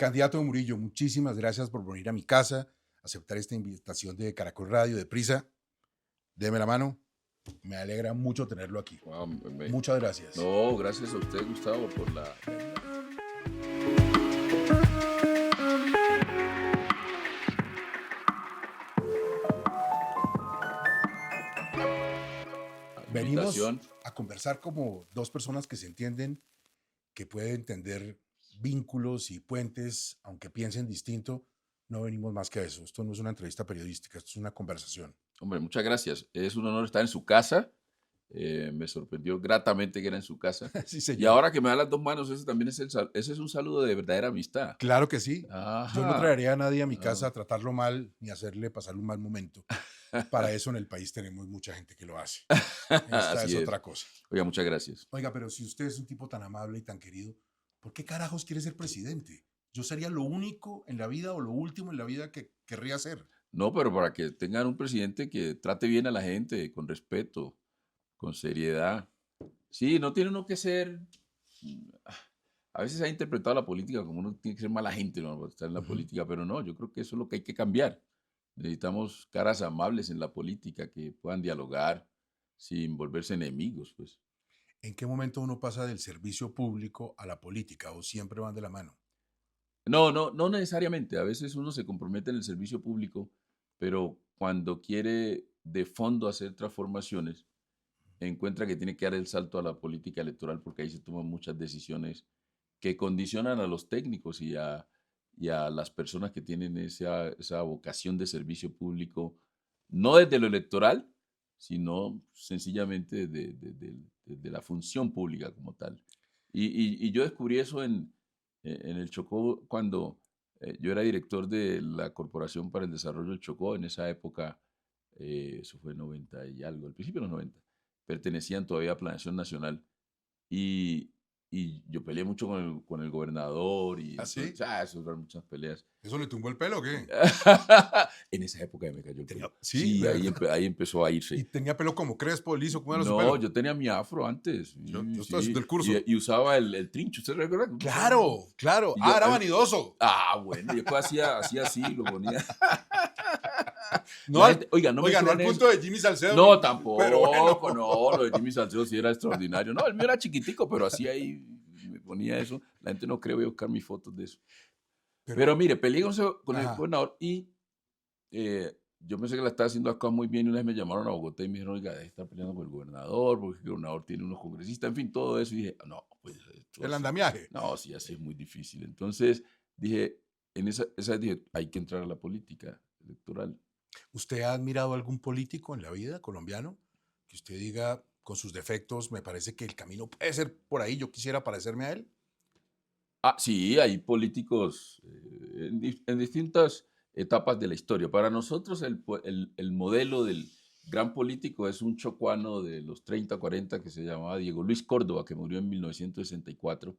Candidato Murillo, muchísimas gracias por venir a mi casa, aceptar esta invitación de Caracol Radio, de Prisa. Deme la mano. Me alegra mucho tenerlo aquí. Wow, Muchas gracias. no, gracias a usted, Gustavo, por la Venimos invitación. a conversar como dos personas que se entienden, que pueden entender vínculos y puentes, aunque piensen distinto. No venimos más que a eso. Esto no es una entrevista periodística, esto es una conversación. Hombre, muchas gracias. Es un honor estar en su casa. Me sorprendió gratamente que era en su casa. Sí, Y señor. ahora que me da las dos manos, ese también es ese es un saludo de verdadera amistad. Claro que sí. Yo no Ajá. traería a nadie a mi casa Ah. a tratarlo mal ni a hacerle pasar un mal momento. Para eso en el país tenemos mucha gente que lo hace. Esta es Así es. otra cosa. Oiga, muchas gracias. Oiga, pero si usted es un tipo tan amable y tan querido, ¿por qué carajos quiere ser presidente? Yo sería lo único en la vida o lo último en la vida que querría ser. No, pero para que tengan un presidente que trate bien a la gente, con respeto, con seriedad. Sí, no tiene uno que ser. A veces se ha interpretado la política como uno tiene que ser mala gente, ¿no? Para estar en la Ujú. política, pero no, yo creo que eso es lo que hay que cambiar. Necesitamos caras amables en la política que puedan dialogar sin volverse enemigos, pues. ¿En qué momento uno pasa del servicio público a la política o siempre van de la mano? No, no, no necesariamente. A veces uno se compromete en el servicio público, pero cuando quiere de fondo hacer transformaciones, encuentra que tiene que dar el salto a la política electoral porque ahí se toman muchas decisiones que condicionan a los técnicos y a las personas que tienen esa vocación de servicio público, no desde lo electoral, sino sencillamente de la función pública como tal. Y yo descubrí eso en el Chocó cuando yo era director de la Corporación para el Desarrollo del Chocó. En esa época, eso fue 90 y algo, al principio de los 90, pertenecían todavía a Planeación Nacional. Y, y yo peleé mucho con el gobernador y ¿Ah, sí? entonces, eso fueron muchas peleas. ¿Eso le tumbó el pelo o qué? En esa época me cayó el pelo. Sí, Sí, de verdad. ahí empezó a Y irse. tenía pelo como crespo, liso, ¿cómo era su No, pelo? yo tenía mi afro antes, Yo sí, estaba haciendo sí, el curso. y usaba el trincho, ¿usted recuerda que uno usaba el Claro, claro. Y Ah, yo, era vanidoso. bueno, y después hacía así, lo ponía. No La al, gente, oiga, no me oiga, no crean al eso. punto de Jimmy Salcedo, No, pero bueno. tampoco, no, lo de Jimmy Salcedo sí era extraordinario. No, el mío era chiquitico, pero así ahí me ponía eso. La gente no cree, voy a buscar mis fotos de eso. Pero Pero, mire, peleé con el ajá. gobernador y yo pensé que la estaba haciendo las cosas muy bien y una vez me llamaron a Bogotá y me dijeron, oiga, está peleando con el gobernador, porque el gobernador tiene unos congresistas, en fin, todo eso. Y dije, no, pues esto El sí, andamiaje. no, sí, así es muy difícil. Entonces dije, esa vez dije, hay que entrar a la política electoral. ¿Usted ha admirado a algún político en la vida colombiano? Que usted diga, con sus defectos, me parece que el camino puede ser por ahí, yo quisiera parecerme a él. Sí, hay políticos en distintas etapas de la historia. Para nosotros el modelo del gran político es un chocuano de los 30, 40 que se llamaba Diego Luis Córdoba, que murió en 1964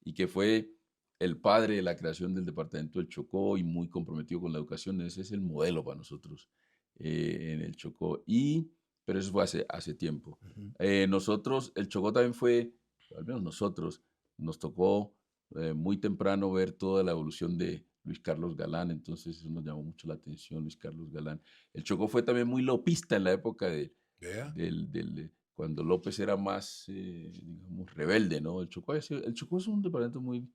y que fue el padre de la creación del departamento del Chocó y muy comprometido con la educación. Ese es el modelo para nosotros en el Chocó. Pero eso fue hace tiempo. Ujú. Nosotros, el Chocó también fue, al menos nosotros, nos tocó muy temprano ver toda la evolución de Luis Carlos Galán, entonces eso nos llamó mucho la atención, Luis Carlos Galán. El Chocó fue también muy lopista en la época Vea. cuando López era más, digamos, rebelde, ¿no? El Chocó es un departamento muy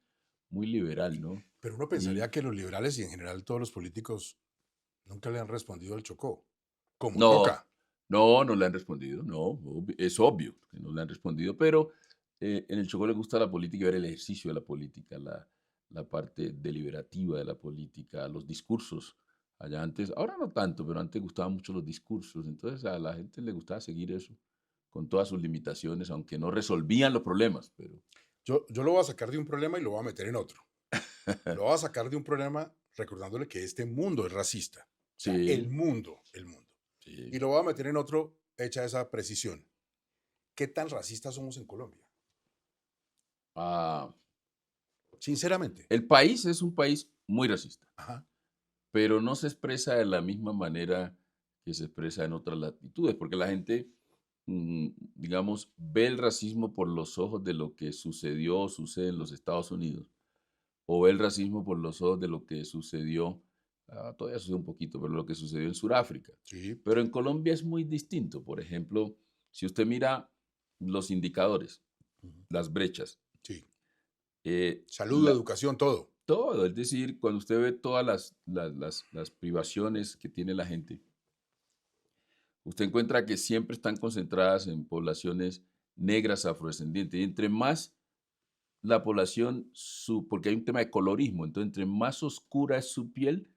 liberal, ¿no? Pero uno Y pensaría que los liberales y en general todos los políticos nunca le han respondido al Chocó, como no, toca. no le han respondido, no, es obvio que no le han respondido, pero en el Chocó le gusta la política y ver el ejercicio de la política, la parte deliberativa de la política, los discursos. Allá antes, ahora no tanto, pero antes gustaban mucho los discursos, entonces a la gente le gustaba seguir eso, con todas sus limitaciones, aunque no resolvían los problemas, pero Yo lo voy a sacar de un problema y lo voy a meter en otro. Lo voy a sacar de un problema recordándole que este mundo es racista. O sea, el sí, mundo, el mundo. Y sí. lo voy a meter en otro hecha esa precisión. ¿Qué tan racistas somos en Colombia? Ah, Sinceramente. el país es un país muy racista, Ajá. pero no se expresa de la misma manera que se expresa en otras latitudes, porque la gente, digamos, ve el racismo por los ojos de lo que sucedió o sucede en los Estados Unidos, o ve el racismo por los ojos de lo que sucedió, todavía sucede un poquito, pero lo que sucedió en Sudáfrica. Sí. Pero en Colombia es muy distinto. Por ejemplo, si usted mira los indicadores, Ujú. las brechas, Sí. eh, Salud, la- educación, todo. todo, es decir, cuando usted ve todas las privaciones que tiene la gente, usted encuentra que siempre están concentradas en poblaciones negras afrodescendientes. Y entre más la población, porque hay un tema de colorismo, entonces entre más oscura es su piel,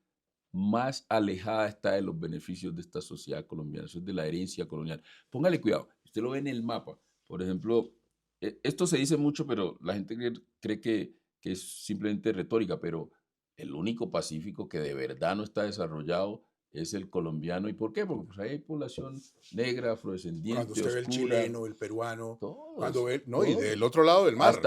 más alejada está de los beneficios de esta sociedad colombiana. Eso es de la herencia colonial. Póngale cuidado, usted lo ve en el mapa. Por ejemplo, esto se dice mucho, pero la gente cree que es simplemente retórica, pero el único Pacífico que de verdad no está desarrollado es el colombiano. ¿Y por qué? Porque pues, ahí hay población negra, Cuando afrodescendiente, usted ve el oscura, chileno, el peruano, cuando todos, ve, no, y del todos. otro lado del mar.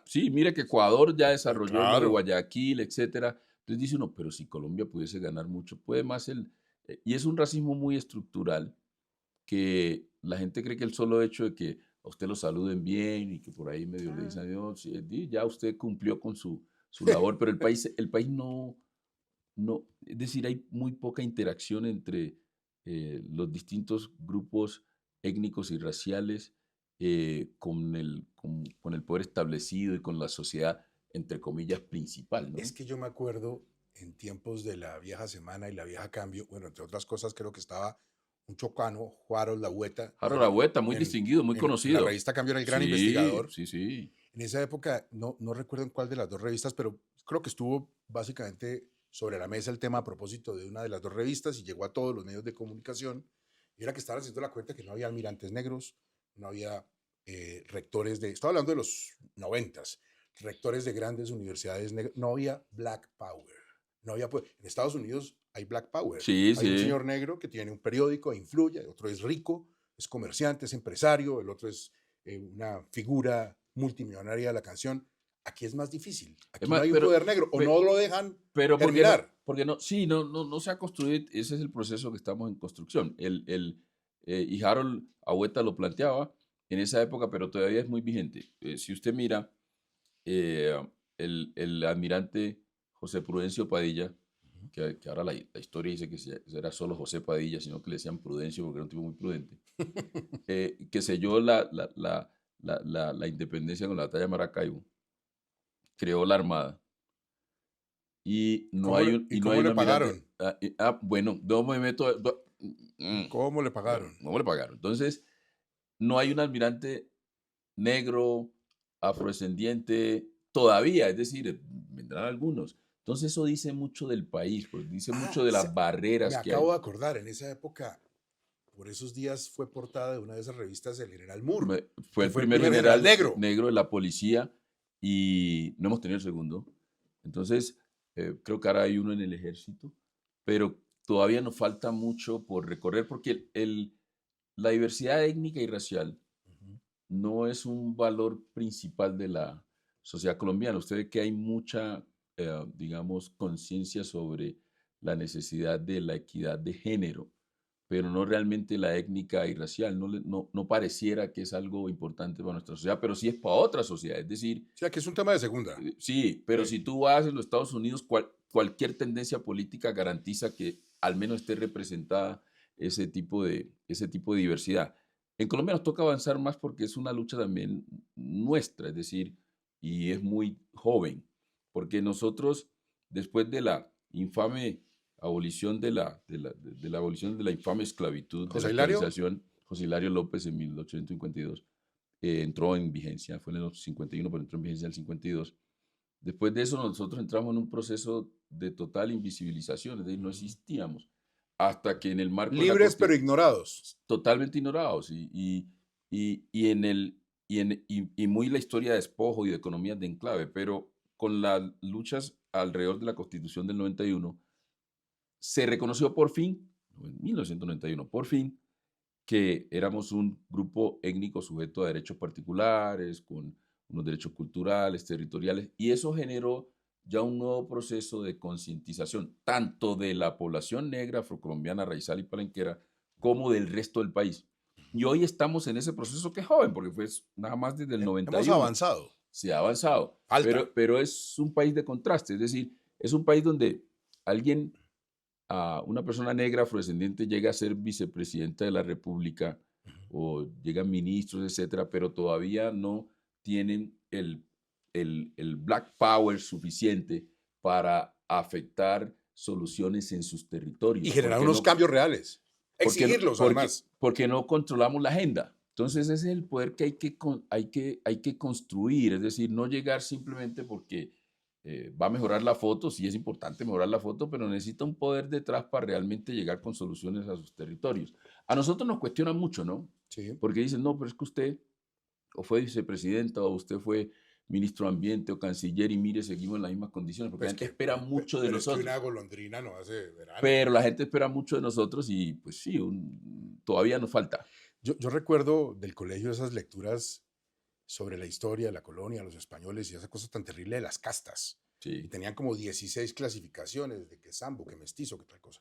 Sí, mire que Ecuador ya desarrolló lo de Claro. Guayaquil, etcétera. Entonces dice uno, pero si Colombia pudiese ganar mucho, puede más y es un racismo muy estructural que la gente cree que el solo hecho de que a usted lo saluden bien y que por ahí medio le dicen adiós, ya usted cumplió con su labor, pero el país no, es decir, hay muy poca interacción entre los distintos grupos étnicos y raciales con el poder establecido y con la sociedad, entre comillas, principal, Es ¿no? que yo me acuerdo en tiempos de la vieja semana y la vieja cambio, bueno, entre otras cosas, creo que estaba un chocano, Juárez Lagüeta, Harold Agüeta, muy distinguido, muy en la conocido. revista Cambio era el gran Sí, investigador. sí, sí. En esa época, no recuerdo en cuál de las dos revistas, pero creo que estuvo básicamente sobre la mesa el tema a propósito de una de las dos revistas y llegó a todos los medios de comunicación. Y era que estaban haciendo la cuenta que no había almirantes negros, no había rectores de, estaba hablando de los 90s, rectores de grandes universidades negras, no había Black Power. No había, en Estados Unidos hay Black Power. Sí, Hay un sí. señor negro que tiene un periódico e influye, el otro es rico, es comerciante, es empresario, el otro es una figura multimillonaria de la canción. Aquí es más difícil. Es Aquí no más, hay un poder negro o no lo dejan pero ¿por qué no? germinar. Porque no, sí, no se ha construido, ese es el proceso que estamos en construcción. Y Harold Agüeta lo planteaba en esa época, pero todavía es muy vigente. Si usted mira, eh, el almirante José Prudencio Padilla, que ahora la historia dice que era solo José Padilla, sino que le decían Prudencio porque era un tipo muy prudente, que selló la independencia con la batalla de Maracaibo, creó la Armada y ¿Y no hay y no hay cómo un le almirante. pagaron? Bueno, no me meto. ¿Y cómo le Bueno, pagaron? no le pagaron. Entonces, no hay un almirante negro, afrodescendiente, todavía, es decir, vendrán algunos. Entonces, eso dice mucho del país, pues dice Ah, mucho de las me barreras que acabo hay. de acordar, en esa época, por esos días fue portada de una de esas revistas el general Moore, Fue que el fue el primer primer general general negro. negro de la policía y no hemos tenido el segundo. Entonces, creo que ahora hay uno en el ejército, pero todavía nos falta mucho por recorrer porque la diversidad étnica y racial Ujú. no es un valor principal de la sociedad colombiana. Usted ve que hay mucha, digamos, conciencia sobre la necesidad de la equidad de género, pero no realmente la étnica y racial. No pareciera que es algo importante para nuestra sociedad, pero sí es para otra sociedad. Es decir, O sea, que es un tema de segunda. sí, pero Sí. si tú vas en los Estados Unidos, cualquier tendencia política garantiza que al menos esté representada ese tipo de diversidad. En Colombia nos toca avanzar más porque es una lucha también nuestra, es decir, y es muy joven, porque nosotros, después de la infame abolición de la abolición de la infame esclavitud, de la José Hilario, esclavización, José Hilario López en 1852, entró en vigencia, fue en el 51, pero entró en vigencia en el 52. Después de eso nosotros entramos en un proceso de total invisibilización, es decir, no existíamos, hasta que en el marco de la libres pero Constitución, ignorados. totalmente ignorados, y en el, y muy la historia de despojo y de economías de enclave, pero con las luchas alrededor de la Constitución del 91, se reconoció por fin, en 1991, por fin, que éramos un grupo étnico sujeto a derechos particulares, con unos derechos culturales, territoriales, y eso generó ya un nuevo proceso de concientización, tanto de la población negra, afrocolombiana, raizal y palenquera, como del resto del país. Y hoy estamos en ese proceso que es joven, porque fue nada más desde el Hemos 91. avanzado. se ha avanzado. Falta. Pero es un país de contraste, es decir, es un país donde una persona negra afrodescendiente llega a ser vicepresidenta de la República o llegan ministros, etcétera, pero todavía no tienen el black power suficiente para afectar soluciones en sus territorios. Y generar unos cambios reales. Exigirlos, además. Porque no controlamos la agenda. Entonces ese es el poder que hay que construir, es decir, no llegar simplemente porque va a mejorar la foto, sí es importante mejorar la foto, pero necesita un poder detrás para realmente llegar con soluciones a sus territorios. A nosotros nos cuestionan mucho, ¿no? Sí. Porque dicen, no, pero es que usted o fue vicepresidenta o usted fue ministro de Ambiente o canciller y mire, seguimos en las mismas condiciones, porque la gente espera mucho de nosotros. Es que una golondrina no hace verano. Pero la gente espera mucho de nosotros y pues sí, todavía nos falta. Yo recuerdo del colegio esas lecturas sobre la historia de la colonia, los españoles y esa cosa tan terrible de las castas. Sí. Y tenían como 16 clasificaciones de que sambo, que mestizo, que tal cosa.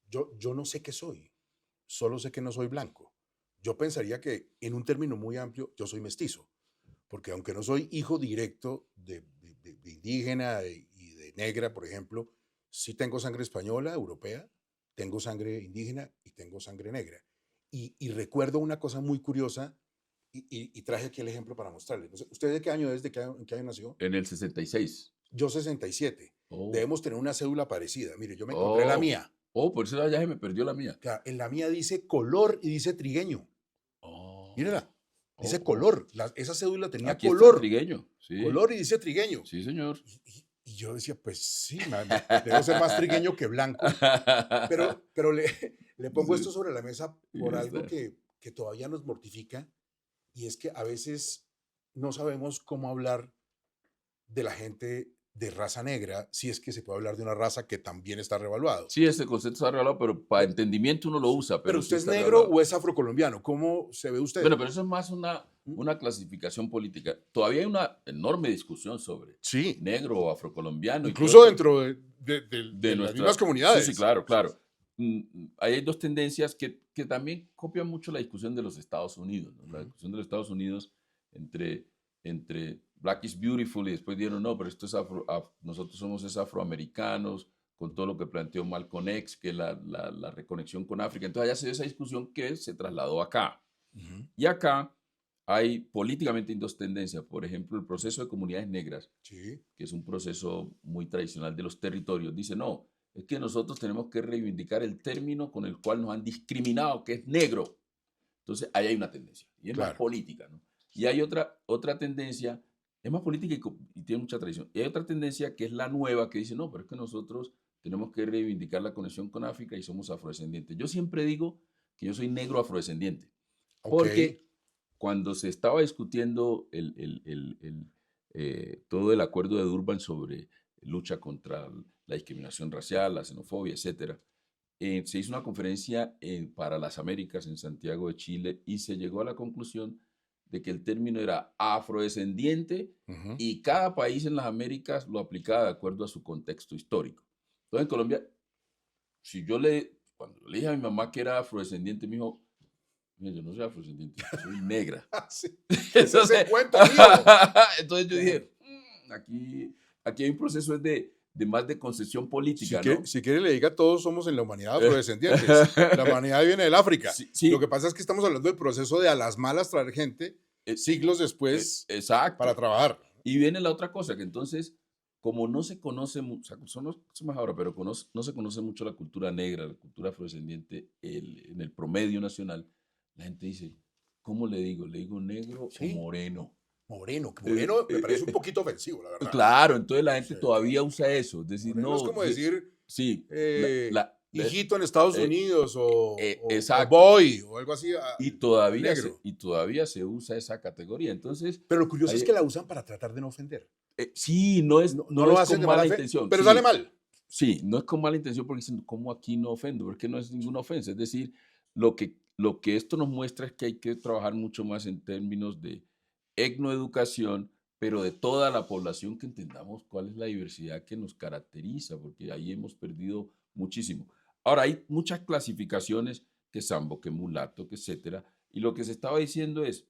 Yo no sé qué soy, solo sé que no soy blanco. Yo pensaría que en un término muy amplio yo soy mestizo, porque aunque no soy hijo directo de indígena y de negra, por ejemplo, sí tengo sangre española, europea, tengo sangre indígena y tengo sangre negra. Y recuerdo una cosa muy curiosa y traje aquí el ejemplo para mostrarle. ¿Usted de qué año es? ¿En qué año nació? En el 66. Yo 67. Oh. Debemos tener una cédula parecida. Mire, yo me encontré la mía. Por eso ya se me perdió la mía. Claro, en la mía dice color y dice trigueño. Mírala. Dice color. Esa cédula tenía aquí color. Está trigueño. Sí. Color y dice trigueño. Sí, señor. Y yo decía, pues sí, debo ser más trigueño que blanco. Pero le pongo esto sobre la mesa por algo que todavía nos mortifica. Y es que a veces no sabemos cómo hablar de la gente de raza negra, si es que se puede hablar de una raza que también está revaluado. Sí, ese concepto está revaluado, pero para entendimiento uno lo usa. Pero usted es negro o es afrocolombiano, ¿cómo se ve usted? Bueno, pero eso es más una clasificación política. Todavía hay una enorme discusión sobre negro o afrocolombiano. Incluso dentro de las mismas comunidades. Sí, claro. Hay dos tendencias que también copian mucho la discusión de los Estados Unidos, ¿no? La discusión de los Estados Unidos entre Black is Beautiful y después dijeron, no, pero esto es nosotros somos afroamericanos, con todo lo que planteó Malcolm X, que la reconexión con África. Entonces allá se dio esa discusión que se trasladó acá. Y acá hay políticamente dos tendencias. Por ejemplo, el proceso de comunidades negras, que es un proceso muy tradicional de los territorios, dice, no, es que nosotros tenemos que reivindicar el término con el cual nos han discriminado, que es negro. Entonces ahí hay una tendencia, y es más política, ¿no? Y hay otra tendencia, es más política y tiene mucha tradición. Y hay otra tendencia que es la nueva, que dice, no, pero es que nosotros tenemos que reivindicar la conexión con África y somos afrodescendientes. Yo siempre digo que yo soy negro afrodescendiente, porque cuando se estaba discutiendo todo el acuerdo de Durban sobre lucha contra la discriminación racial, la xenofobia, etcétera, se hizo una conferencia para las Américas en Santiago de Chile y se llegó a la conclusión de que el término era afrodescendiente y cada país en las Américas lo aplicaba de acuerdo a su contexto histórico. Entonces en Colombia, cuando le dije a mi mamá que era afrodescendiente, me dijo, yo no soy afrodescendiente, soy negra. Entonces, entonces yo dije, aquí hay un proceso de más de concesión política, ¿no? Si quiere le diga, todos somos en la humanidad afrodescendientes. La humanidad viene del África. Sí. Lo que pasa es que estamos hablando del proceso de a las malas traer gente siglos después para trabajar. Y viene la otra cosa, que entonces, como no se conoce mucho, somos ahora, pero no se conoce mucho la cultura negra, la cultura afrodescendiente en el promedio nacional, la gente dice, ¿cómo le digo? ¿Le digo negro o moreno? Moreno me parece un poquito ofensivo, la verdad. Claro, entonces la gente todavía usa eso. Es decir, moreno no. Es como decir, hijito en Estados Unidos o boy o algo así. Y todavía se usa esa categoría. Entonces, pero lo curioso es que la usan para tratar de no ofender. Sí, no lo hacen con mala intención. Pero sale mal. Sí, no es con mala intención porque dicen, ¿cómo aquí no ofendo? Porque no es ninguna ofensa. Es decir, lo que esto nos muestra es que hay que trabajar mucho más en términos de etnoeducación, pero de toda la población, que entendamos cuál es la diversidad que nos caracteriza, porque ahí hemos perdido muchísimo. Ahora, hay muchas clasificaciones, que sambo, que mulato, que etcétera, y lo que se estaba diciendo es,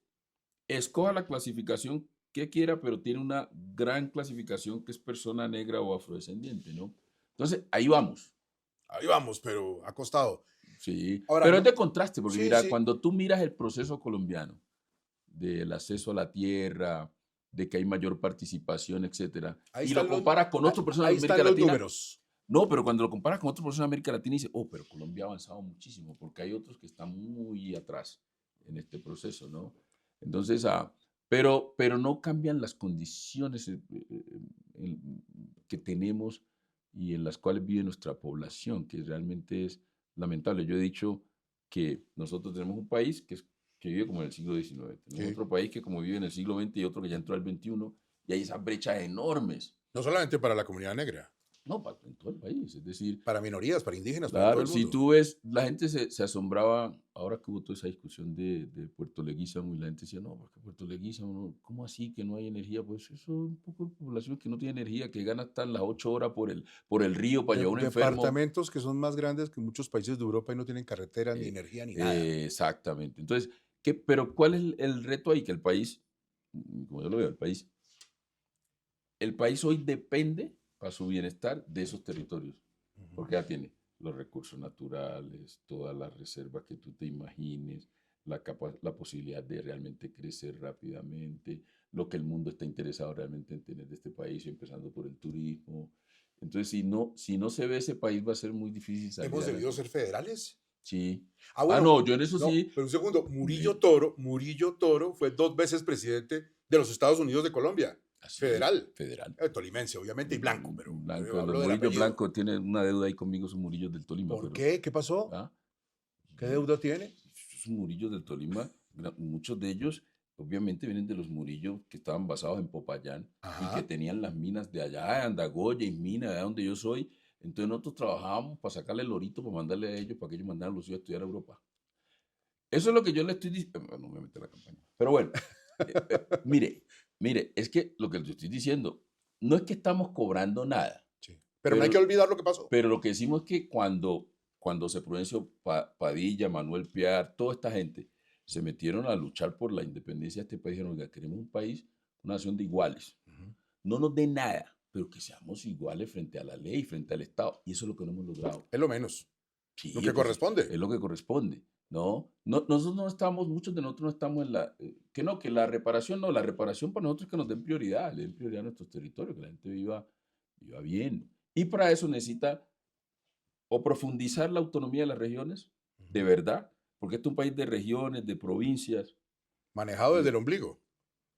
escoja la clasificación que quiera, pero tiene una gran clasificación que es persona negra o afrodescendiente, ¿no? Entonces, Ahí vamos, pero ha costado. sí. Ahora, Pero es no, de contraste, porque sí, mira, sí, cuando tú miras el proceso colombiano del acceso a la tierra, de que hay mayor participación, etcétera, y lo comparas con otros personas ahí de América están los Latina, números. no, pero cuando lo comparas con otros países de América Latina, dice, oh, pero Colombia ha avanzado muchísimo, porque hay otros que están muy atrás en este proceso, ¿no? Entonces, pero no cambian las condiciones que tenemos y en las cuales vive nuestra población, que realmente es lamentable. Yo he dicho que nosotros tenemos un país que vive como en el siglo XIX, tenemos Sí. otro país que como vive en el siglo XX y otro que ya entró al XXI, y hay esas brechas enormes. No solamente para la comunidad negra, No, en todo el país. Es decir, para minorías, para indígenas, para todo claro, el si mundo. tú ves, la gente se asombraba, ahora que hubo toda esa discusión de Puerto Leguízamo, y la gente decía, no, porque Puerto Leguízamo, ¿cómo así que no hay energía? Pues eso es un poco de población que no tiene energía, que gana hasta las 8 horas por el río para llevar a un enfermo. Departamentos que son más grandes que muchos países de Europa y no tienen carreteras, ni Eh, energía, ni nada. exactamente. Entonces, pero ¿cuál es el reto ahí? Que el país, como yo lo veo, el país hoy depende para su bienestar de esos territorios, porque ya tiene los recursos naturales, todas las reservas que tú te imagines, la posibilidad de realmente crecer rápidamente, lo que el mundo está interesado realmente en tener de este país, empezando por el turismo. Entonces, si no se ve ese país, va a ser muy difícil salir ¿Hemos debido adelante. ser federales? Sí. Ah, Ah, bueno, no, yo en eso no, sí. pero un segundo. me- Murillo Toro fue 2 veces presidente de los Estados Unidos de Colombia. Así, Federal. federal. Tolimense, obviamente, y blanco, pero Blanco, yo los hablo del Murillos apellido. Blancos tienen una deuda ahí conmigo, son Murillos del Tolima, ¿Por pero. qué? ¿Qué pasó? ¿Ah? ¿Qué deuda tiene? Esos Murillos del Tolima, muchos de ellos obviamente vienen de los Murillos que estaban basados en Popayán y que Ajá. tenían las minas de allá, de Andagoya y Mina, de donde yo soy. Entonces nosotros trabajábamos para sacarle el lorito, para mandarle a ellos, para que ellos mandaran a los hijos a estudiar a Europa. Eso es lo que yo le estoy diciendo. No me meto en la campaña. Pero bueno, mire, es que lo que le estoy diciendo, no es que estamos cobrando nada, Sí. Pero no hay pero que olvidar lo que pasó. pero lo que decimos es que cuando se Prudencio Padilla, Manuel Piar, toda esta gente se metieron a luchar por la independencia de este país, dijeron, oiga, queremos un país, una nación de iguales. Ujú. No nos dé nada, pero que seamos iguales frente a la ley, frente al Estado. Y eso es lo que no hemos logrado. Es lo menos. Sí, Lo que pues corresponde. es lo que corresponde. ¿No? Nosotros no estamos, muchos de nosotros no estamos en que la reparación no, la reparación para nosotros es que nos den prioridad, le den prioridad a nuestros territorios, que la gente viva bien. Y para eso necesita o profundizar la autonomía de las regiones, de Ujú. verdad, porque este es un país de regiones, de provincias. Manejado desde Y el ombligo.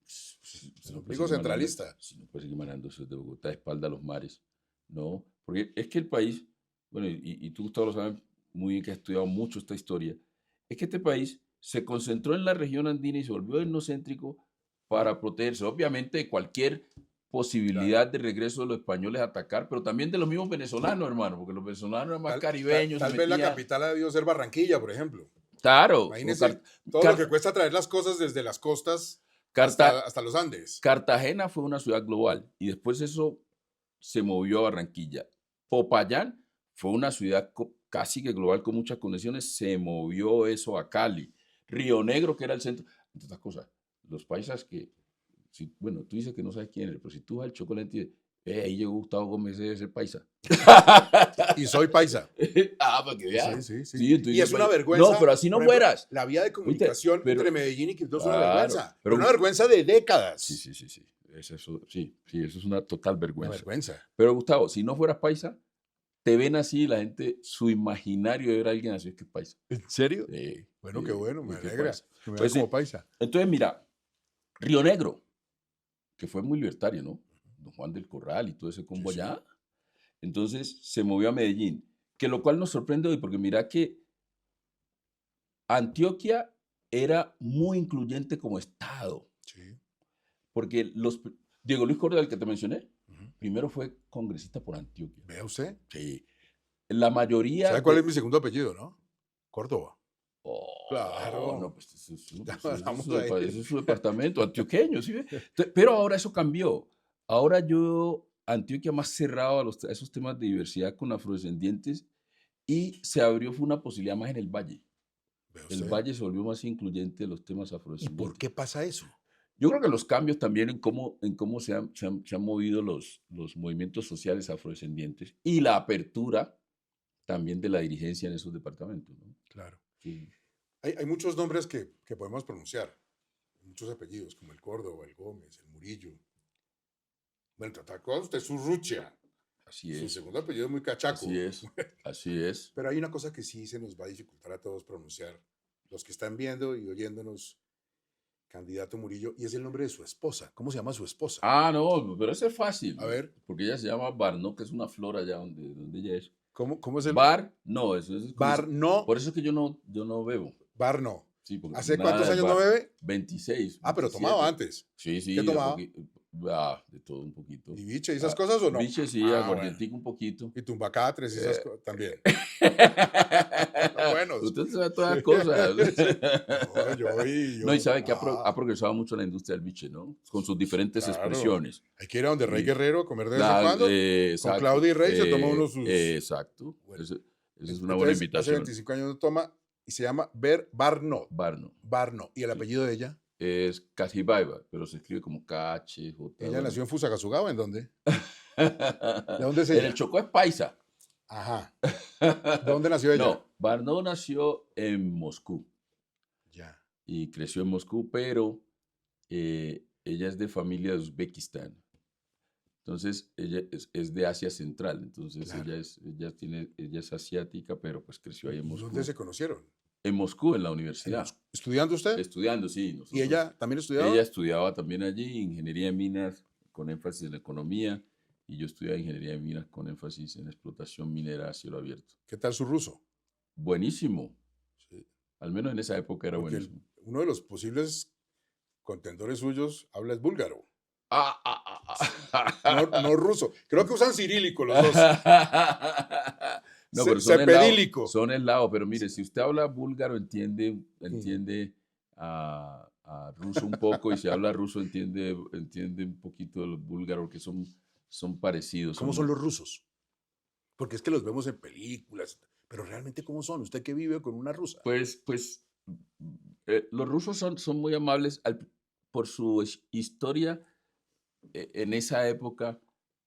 se El no puede ombligo seguir manejando, centralista. se no puede seguir manejando eso desde Bogotá, de espalda a los mares. No, porque es que el país, bueno, y tú, Gustavo, lo sabes muy bien que has estudiado mucho esta historia, es que este país se concentró en la región andina y se volvió etnocéntrico para protegerse, obviamente, de cualquier Claro. posibilidad de regreso de los españoles a atacar, pero también de los mismos venezolanos, hermano, porque los venezolanos eran más caribeños, se Tal vez la metían. capital ha debido ser Barranquilla, por ejemplo. Claro, o Imagínense todo lo que cuesta traer las cosas desde las costas Carta- hasta los Andes. Cartagena fue una ciudad global y después eso se movió a Barranquilla. Popayán fue una ciudad casi que global con muchas conexiones, se movió eso a Cali. Río Negro, que era el centro, entre otras cosas, los paisas que, bueno, tú dices que no sabes quién eres, pero si tú vas al Chocolate y dices, ahí llegó Gustavo Gómez, debe ser paisa. Y soy paisa. Para que veas. Sí, sí, sí. Sí, tú Y dices es una paisa. vergüenza. No, pero así no Por ejemplo, fueras. la vía de ¿Oíste? comunicación Pero, entre Medellín y Quito es una claro, vergüenza. pero Pero una vergüenza de décadas. sí. Eso, sí, eso es una total Una vergüenza. vergüenza. Pero Gustavo, si no fueras paisa, te ven así, la gente, su imaginario de ver a alguien así es que es paisa. ¿En serio? Sí, Bueno, sí, qué bueno, me es que es alegra. paisa. Que me vean Pues sí, como paisa. entonces mira, Río Negro, que fue muy libertario, ¿no? Don Juan del Corral y todo ese combo Sí, sí. allá. Entonces se movió a Medellín, que lo cual nos sorprende hoy, porque mira que Antioquia era muy incluyente como estado, Sí. porque Diego Luis Córdoba, el que te mencioné, Ujú. primero fue congresista por Antioquia. Vea usted. Sí. La mayoría ¿Sabe cuál es mi segundo apellido, no? Córdoba. Oh, Claro. no, pues Ya eso es vamos su, ahí. ese es su departamento antioqueño, ¿sí ve? Pero ahora eso cambió. Ahora Antioquia más cerrado a esos temas de diversidad con afrodescendientes y se abrió fue una posibilidad más en el Valle. Vea El usted. Valle se volvió más incluyente de los temas ¿Y por afrodescendientes. qué pasa eso? Yo creo que los cambios también en cómo se han movido los movimientos sociales afrodescendientes y la apertura también de la dirigencia en esos departamentos, ¿no? Claro. Sí, Hay muchos nombres que podemos pronunciar, muchos apellidos, como el Córdoba, el Gómez, el Murillo. Bueno, Tatacón, usted es Urrutia. así Su es, segundo apellido es muy cachaco. así es, así es. Pero hay una cosa que sí se nos va a dificultar a todos pronunciar, los que están viendo y oyéndonos, candidato Murillo, y es el nombre de su esposa. ¿Cómo se llama su esposa? Ah, no, pero eso es fácil, A ver, porque ella se llama Barno, que es una flor allá donde ella es. ¿cómo es el Bar, no, eso es como bar? No, por eso es que yo no bebo. bar no. Sí, porque ¿Hace nada cuántos de años no bar. bebe? 26, Ah, pero 27. tomaba antes. Sí, sí, ¿Qué tomaba? de todo un poquito. ¿Y biche y esas cosas o no? Biche, sí, Ah, bueno. aguardientico un poquito. Y tumbacatres y esas Eh, cosas también. Buenos. Usted sabe todas las cosas. No, No, y sabe que ah, ha progresado mucho la industria del biche, ¿no? Con sus diferentes claro. expresiones. Hay que ir a donde Rey Sí. Guerrero a comer de vez en cuando. Con Exacto. Claudia y Rey se toma uno sus. Exacto. Bueno, Esa es una buena entonces, hace invitación. 25 años no toma y se llama Barno. Barno. Barno. ¿Y el Sí. apellido de ella? Es Cajibaiba, pero se escribe como KHJ. ¿Ella nació en Fusagasugá o en dónde? ¿De dónde es En el ella? Chocó es paisa. Ajá. ¿De dónde nació ella? No, Barno nació en Moscú Ya. y creció en Moscú, pero ella es de familia de Uzbekistán. Entonces, ella es de Asia Central. Entonces, Claro. ella es asiática, pero pues creció ahí en ¿Y Moscú. dónde se conocieron? En Moscú, en la ¿En universidad. Moscú? ¿Estudiando usted? Estudiando, sí. ¿Y Nosotros, ella también estudiaba? ella estudiaba también allí ingeniería de minas con énfasis en economía y yo estudiaba ingeniería de minas con énfasis en explotación minera a cielo abierto. ¿Qué tal su ruso? Buenísimo. Sí. Al menos en esa época era Porque buenísimo. uno de los posibles contendores suyos habla es búlgaro, Ah, ah, no ruso. Creo que usan cirílico los dos. No, pero Cepedílico. son eslados, pero mire, si usted habla búlgaro, entiende a ruso un poco, y si habla ruso, entiende un poquito de los búlgaros, que son parecidos. ¿Cómo son los rusos? Porque es que los vemos en películas, pero realmente ¿cómo son? Usted que vive con una rusa. Pues los rusos son muy amables por su historia. En esa época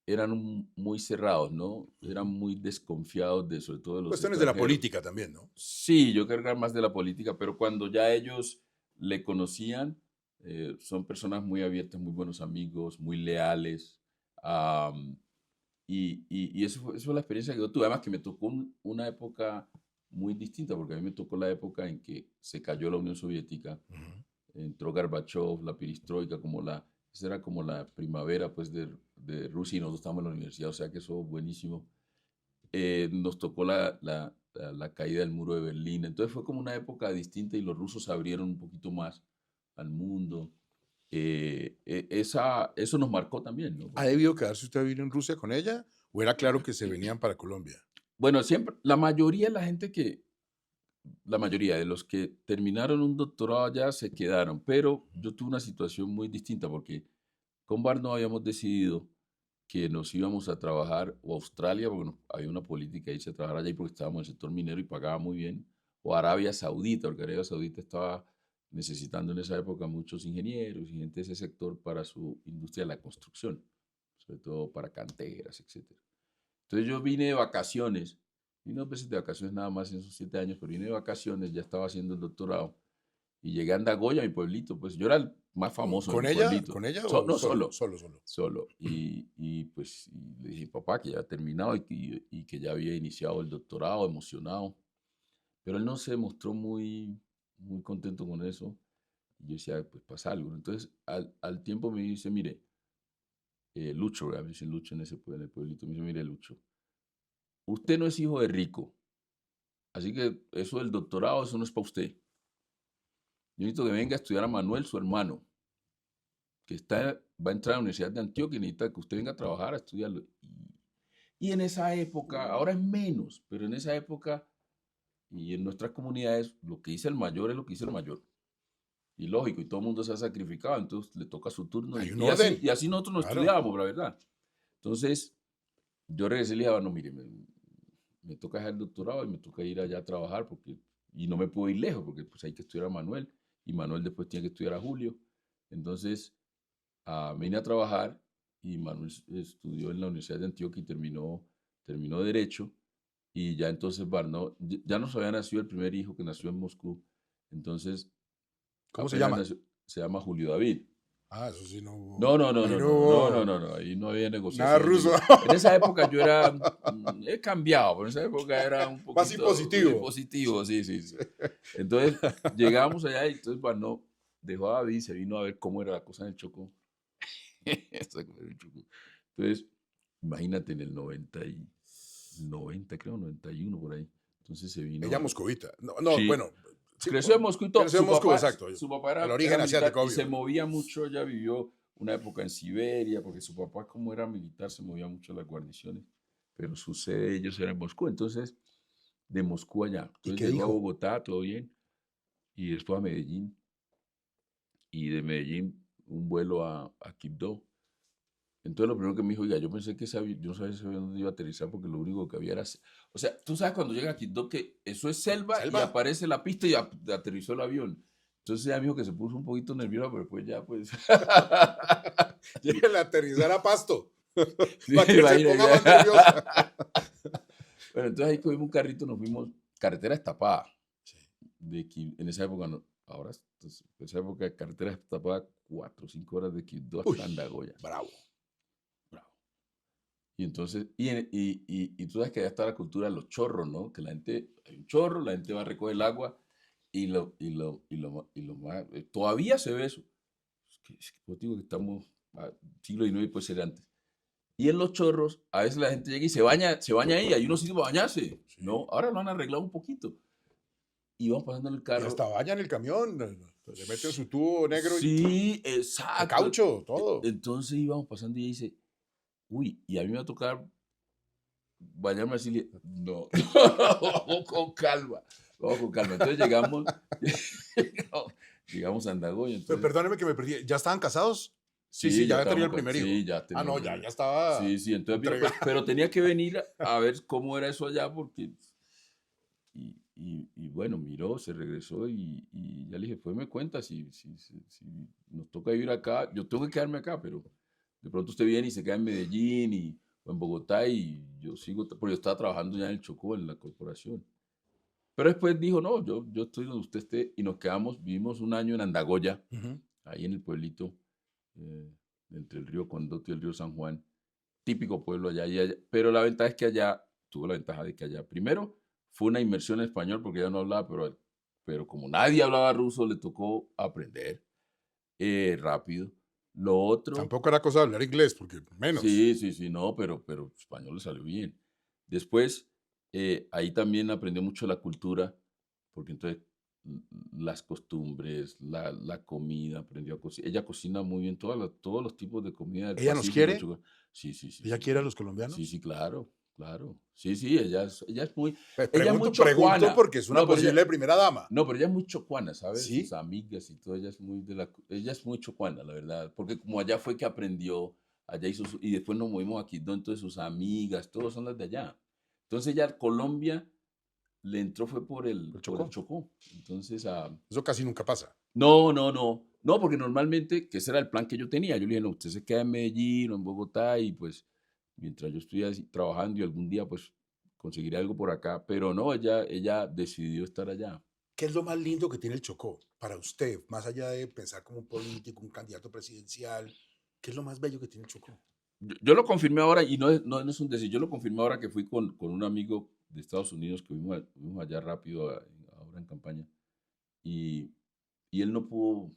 eran muy cerrados, ¿no? Eran muy desconfiados sobre todo de los Cuestiones de la extranjeros. política también, ¿no? Sí, yo creo que era más de la política, pero cuando ya ellos le conocían, son personas muy abiertas, muy buenos amigos, muy leales. am, y eso fue la experiencia que yo tuve. Además que me tocó una época muy distinta, porque a mí me tocó la época en que se cayó la Unión Soviética, entró Gorbachev, la perestroika, esa era como la primavera pues de Rusia, y nosotros estábamos en la universidad, o sea que eso buenísimo. Nos tocó la caída del muro de Berlín, entonces fue como una época distinta y los rusos se abrieron un poquito más al mundo. Eso nos marcó también, ¿no? ¿Ha debido quedarse usted a vivir en Rusia con ella? ¿O era claro que se venían para Colombia? Bueno, siempre, la mayoría de los que terminaron un doctorado allá se quedaron, pero yo tuve una situación muy distinta porque con Barno habíamos decidido que nos íbamos a trabajar o a Australia, porque había una política de irse a trabajar allá porque estábamos en el sector minero y pagaba muy bien, o Arabia Saudita, porque Arabia Saudita estaba necesitando en esa época muchos ingenieros y gente de ese sector para su industria de la construcción, sobre todo para canteras, etc. Entonces yo vine de vacaciones, vine 2 veces de vacaciones nada más en esos 7 años, pero vine de vacaciones, ya estaba haciendo el doctorado y llegué a Andagoya, mi pueblito, pues yo era el más famoso ¿Con en mi ella? pueblito. ¿Con ella o No, solo? solo. Solo. Solo. Y le dije, papá, que ya había terminado y que ya había iniciado el doctorado, emocionado. Pero él no se mostró muy contento con eso. Y yo decía, pues pasa algo. Entonces, al tiempo me dice, mire, Lucho, ¿verdad? Me dice Lucho en el pueblito. Me dice, mire, Lucho, usted no es hijo de rico. Así que eso del doctorado, eso no es para usted. Yo necesito que venga a estudiar a Manuel, su hermano, que va a entrar a la Universidad de Antioquia y necesita que usted venga a trabajar, a estudiarlo. Y en esa época, ahora es menos, pero en esa época y en nuestras comunidades, lo que dice el mayor es lo que dice el mayor. Y lógico, y todo el mundo se ha sacrificado, entonces le toca su turno. Hay un orden. Y así nosotros no Claro. estudiábamos, la verdad. Entonces, yo regresé y le dije, no, mire, me toca dejar el doctorado y me toca ir allá a trabajar, y no me puedo ir lejos, porque pues hay que estudiar a Manuel, y Manuel después tiene que estudiar a Julio. Entonces, me vine a trabajar y Manuel estudió en la Universidad de Antioquia y terminó Derecho. Y ya entonces Barno, ya nos había nacido el primer hijo que nació en Moscú. Entonces, ¿Cómo se apenas llama? nació, se llama Julio David. Ah, eso sí, no hubo. No, no, no, Ahí no, no no, no, no, no, hubo no, no, ahí no había nada negociación. ruso. En esa época yo era, he cambiado, pero en esa época era un Más poquito impositivo. positivo, sí, sí, sí. Entonces llegamos allá y entonces Barno dejó a David, se vino a ver cómo era la cosa en el Chocó. Esa cosa en el Chocó. Entonces, imagínate en el 90 creo, 91 por ahí. Entonces se vino Ella a... moscovita. No, no, Sí, bueno. Sí, creció en Moscú y todo. creció en Moscú, exacto. Su papá El era origen militar asiático, y se obvio. movía mucho. Ella vivió una época en Siberia, porque su papá, como era militar, se movía mucho a las guarniciones. Pero su sede de ellos era en Moscú. Entonces, de Moscú allá. ¿Y Entonces qué llegó a dijo? Bogotá, todo bien. Y después a Medellín. Y de Medellín, un vuelo a Quibdó. Entonces lo primero que me dijo, oiga, yo pensé que yo no sabía ese avión dónde iba a aterrizar porque lo único que había era... O sea, tú sabes cuando llega a Quibdó que eso es selva y Selva. aparece la pista y aterrizó el avión. Entonces ya me dijo que se puso un poquito nervioso, pero pues ya pues... Lléguenle a aterrizar a Pasto. Sí, Para que se ponga imagínate. más nerviosa. Bueno, entonces ahí cogimos un carrito, nos fuimos, carretera destapada. Sí. En esa época, no, ahora, entonces, en esa época, carretera destapada, 4 o 5 horas de Quibdó Uy, hasta Andagoya. bravo. Bravo. Y entonces, y tú sabes que allá está la cultura de los chorros, ¿no? Que la gente, hay un chorro, la gente va a recoger el agua y lo más, todavía se ve eso. Es que digo que estamos a siglo XIX y puede ser antes. Y en los chorros, a veces la gente llega y se baña ahí, hay unos sitios para bañarse, Sí. ¿no? Ahora lo han arreglado un poquito. Y vamos pasando en el Y carro. hasta vaya en el camión. Le meten su tubo negro y Sí, de exacto. caucho, todo. Entonces íbamos pasando y ella dice, uy, y a mí me va a tocar bañarme así. No, vamos con calma, vamos con calma. Entonces llegamos a Andagoya. Pero Entonces, perdóneme que me perdí. ¿Ya estaban casados? Sí, sí, ya ya había tenido estábamos, el primer hijo. sí, ya Ah, teníamos no, el ya primer. estaba Sí, sí, entonces vino, entregado. pero tenía que venir a ver cómo era eso allá porque... Y bueno, miró, se regresó y ya le dije, pues me cuenta si nos toca vivir acá, yo tengo que quedarme acá, pero de pronto usted viene y se queda en Medellín o en Bogotá y yo sigo, porque yo estaba trabajando ya en el Chocó, en la corporación. Pero después dijo, no, yo estoy donde usted esté y nos quedamos, vivimos un año en Andagoya, Ujú. ahí en el pueblito, eh, entre el río Condoto y el río San Juan, típico pueblo allá, pero la ventaja es que allá, tuvo la ventaja de que allá, primero, fue una inmersión en español porque ella no hablaba, pero como nadie hablaba ruso, le tocó aprender rápido. Lo otro, Tampoco era cosa de hablar inglés, porque menos. sí, sí, sí, no, pero español le salió bien. Después, ahí también aprendió mucho la cultura, porque entonces las costumbres, la comida, aprendió a cocinar. Ella cocina muy bien todos los tipos de comida del ¿Ella nos Pacífico. quiere? Sí, sí, sí, ¿Ella sí, quiere a sí. los Sí, colombianos? sí, claro, claro. Sí, sí, ella es muy Pregunto chocuana. porque es una No, pero posible primera dama. no, pero ella es muy chocuana, ¿sabes? Sus ¿Sí? amigas y todo, ella es muy chocuana, la verdad, porque como allá fue que aprendió, allá y después nos movimos aquí, ¿no? Entonces sus amigas, todos son las de allá. Entonces ella a Colombia le entró fue ¿El por el Chocó? Chocó. Entonces, Eso casi nunca pasa. no, no, no, no, porque normalmente, que ese era el plan que yo tenía, yo le dije, no, usted se queda en Medellín o en Bogotá y pues mientras yo estoy así trabajando y algún día pues conseguiré algo por acá, pero no, ella decidió estar allá. ¿Qué es lo más lindo que tiene el Chocó para usted? Más allá de pensar como un político, un candidato presidencial, ¿qué es lo más bello que tiene el Chocó? Yo lo confirmé ahora, y no es un decir, yo lo confirmé ahora que fui con un amigo de Estados Unidos que vimos allá rápido ahora en campaña, y, y él no pudo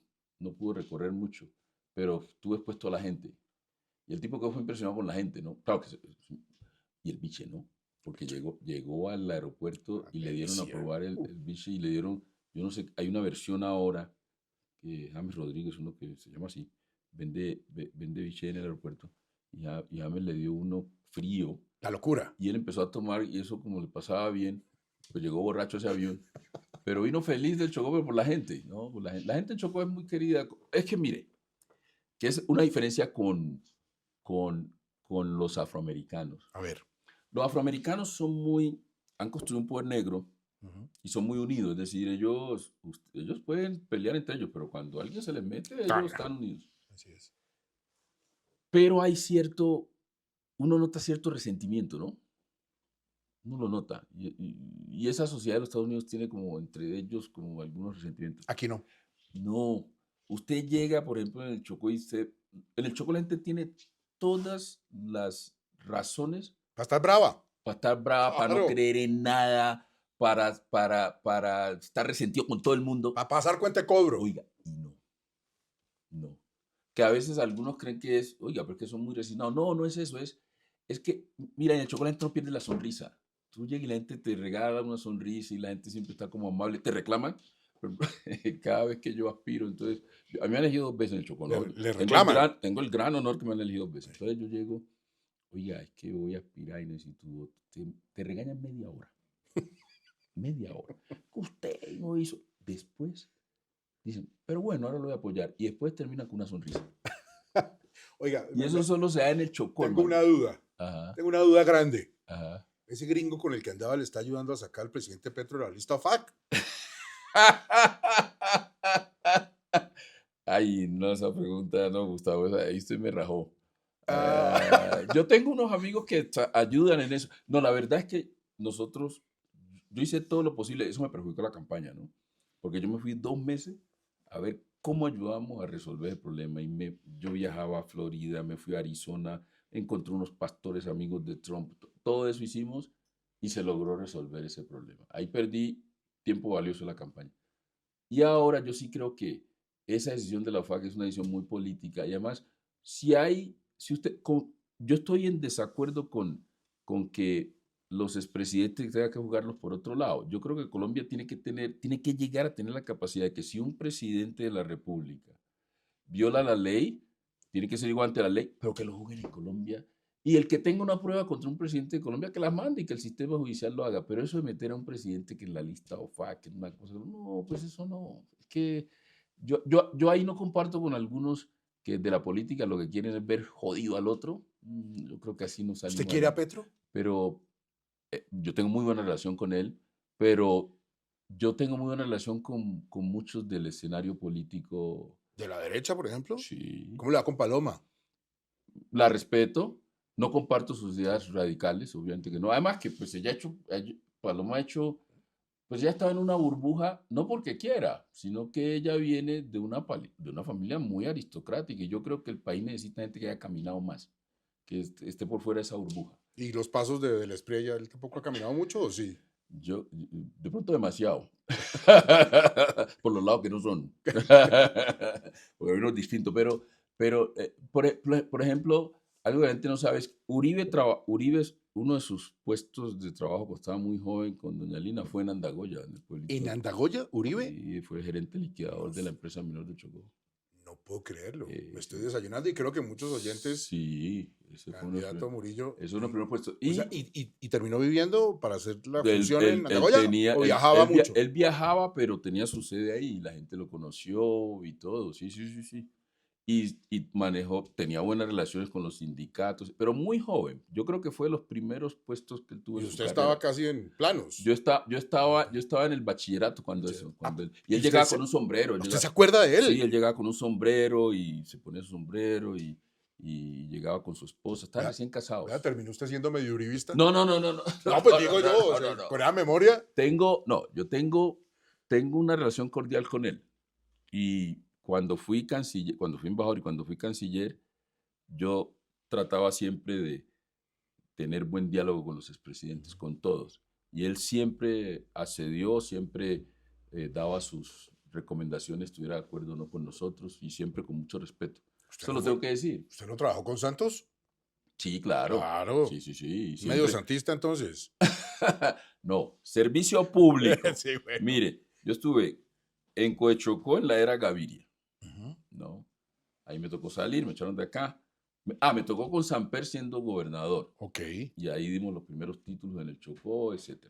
recorrer mucho, pero estuvo expuesto a la gente. Y el tipo que fue impresionado con la gente, ¿no? Claro que y el biche, ¿no? Porque llegó al aeropuerto Una y le dieron a delicia. probar el biche y le dieron, yo no sé, hay una versión ahora que James Rodríguez, uno que se llama así, vende biche en el aeropuerto y James le dio uno frío La locura. y él empezó a tomar y eso como le pasaba bien, pues llegó borracho a ese avión, pero vino feliz del Chocó pero por la gente, ¿no? La gente en Chocó es muy querida. Es que mire, que es una diferencia con, con los afroamericanos. A ver. Los afroamericanos han construido un poder negro Ujú. Y son muy unidos, es decir, ellos pueden pelear entre ellos, pero cuando alguien se les mete, ellos Tanga. están unidos. Así es. Pero uno nota cierto resentimiento, ¿no? Uno lo nota. Y esa sociedad de los Estados Unidos tiene como entre ellos como algunos resentimientos. Aquí no. No, usted llega, por ejemplo, en el Chocó en el Chocó la gente tiene todas las razones Va a estar brava. para estar brava, para no Claro. creer en nada, para estar resentido con todo el mundo. Va a pasar cuenta de cobro. Oiga, y no. Que a veces algunos creen que es, oiga, porque son muy resignados. No, no es eso, es que, mira, en el Chocó la gente no pierde la sonrisa. Tú llegas y la gente te regala una sonrisa y la gente siempre está como amable. Te reclaman, pero cada vez que yo aspiro, entonces, a mí me han elegido 2 veces en el Chocó, ¿no? Le reclaman. Tengo el gran honor que me han elegido 2 veces. Entonces yo llego, oiga, es que voy a aspirar y necesito voto. Te regañan media hora. Media hora. Usted no hizo. Después dicen, pero bueno, ahora lo voy a apoyar. Y después termina con una sonrisa. Oiga, Y eso solo se da en el Chocó, tengo hermano. una duda. Ajá, Tengo una duda grande. ajá. Ese gringo con el que andaba le está ayudando a sacar al presidente Petro de la lista FAC. Ay, no, esa pregunta no, Gustavo, ahí usted me rajó. Ah, Yo tengo unos amigos que ayudan en eso. No, la verdad es que yo hice todo lo posible, eso me perjudicó la campaña, ¿no? Porque yo me fui 2 meses a ver cómo ayudábamos a resolver el problema y yo viajaba a Florida, me fui a Arizona, encontré unos pastores amigos de Trump, todo eso hicimos y se logró resolver ese problema. Ahí perdí tiempo valioso en la campaña. Y ahora yo sí creo que esa decisión de la FAC es una decisión muy política. Y además, yo estoy en desacuerdo con que los expresidentes tengan que jugarlos por otro lado. Yo creo que Colombia tiene que llegar a tener la capacidad de que si un presidente de la República viola la ley, tiene que ser igual ante la ley, pero que lo juzguen en Colombia. Y el que tenga una prueba contra un presidente de Colombia, que la mande y que el sistema judicial lo haga. Pero eso de meter a un presidente que en la lista OFAC, que es una cosa, no, pues eso no. Es que yo ahí no comparto con algunos que de la política lo que quieren es ver jodido al otro. Yo creo que así no ¿usted salimos quiere a adelante. Petro? Pero yo tengo muy buena relación con él, pero yo tengo muy buena relación con muchos del escenario político. ¿De la derecha, por ejemplo? Sí, ¿Cómo le va con Paloma? la respeto, no comparto sus ideas radicales, obviamente que no. Además que pues Paloma ha hecho, pues ya estaba en una burbuja, no porque quiera, sino que ella viene de una familia muy aristocrática y yo creo que el país necesita gente que haya caminado más, que esté por fuera de esa burbuja. ¿Y los pasos de la Espriella, él tampoco ha caminado mucho o sí? De pronto demasiado, por los lados que no son, porque hay unos distintos, por ejemplo, algo que la gente no sabe es, Uribe uno de sus puestos de trabajo cuando estaba muy joven con doña Lina fue en Andagoya, en el pueblito, ¿En Andagoya, Uribe? y fue gerente liquidador de la empresa menor de Chocó. No puedo creerlo. Me estoy Eh, desayunando y creo que muchos oyentes, sí, ese fue uno de los candidato Murillo, es uno de los primeros puestos. o sea, y terminó viviendo para hacer la Él, función en él- él Andagoya tenía, o viajaba mucho. él viajaba, pero tenía su sede ahí y la gente lo conoció y todo, sí, sí, sí, sí. Y tenía buenas relaciones con los sindicatos, pero muy joven. Yo creo que fue de los primeros puestos que él tuvo Y en su usted carrera. estaba casi en planos. Yo estaba en el bachillerato cuando eso, Ah, y ¿y él usted llegaba se, con un sombrero. usted se acuerda de Sí, él? él llegaba con un sombrero y se ponía su sombrero y llegaba con su esposa. Estaban Vea, recién casados. vea, terminó usted siendo medio uribista. No. No, pues digo yo, o sea, con esa memoria. Yo tengo una relación cordial con él. Y cuando fui canciller, cuando fui embajador y cuando fui canciller, yo trataba siempre de tener buen diálogo con los expresidentes, con todos. Y él siempre accedió, siempre daba sus recomendaciones, estuviera de acuerdo o no con nosotros, y siempre con mucho respeto. ¿Usted Eso no, lo tengo que decir. ¿Usted no trabajó con Santos? Sí, claro. Claro. Sí, sí, sí. ¿Es medio Siempre. santista entonces? No, servicio público. Sí, bueno. Mire, yo estuve en Coechocó en la era Gaviria, Ujú. ¿no? Ahí me tocó salir, me echaron de acá. Me tocó con Samper siendo gobernador. Ok. Y ahí dimos los primeros títulos en el Chocó, etc.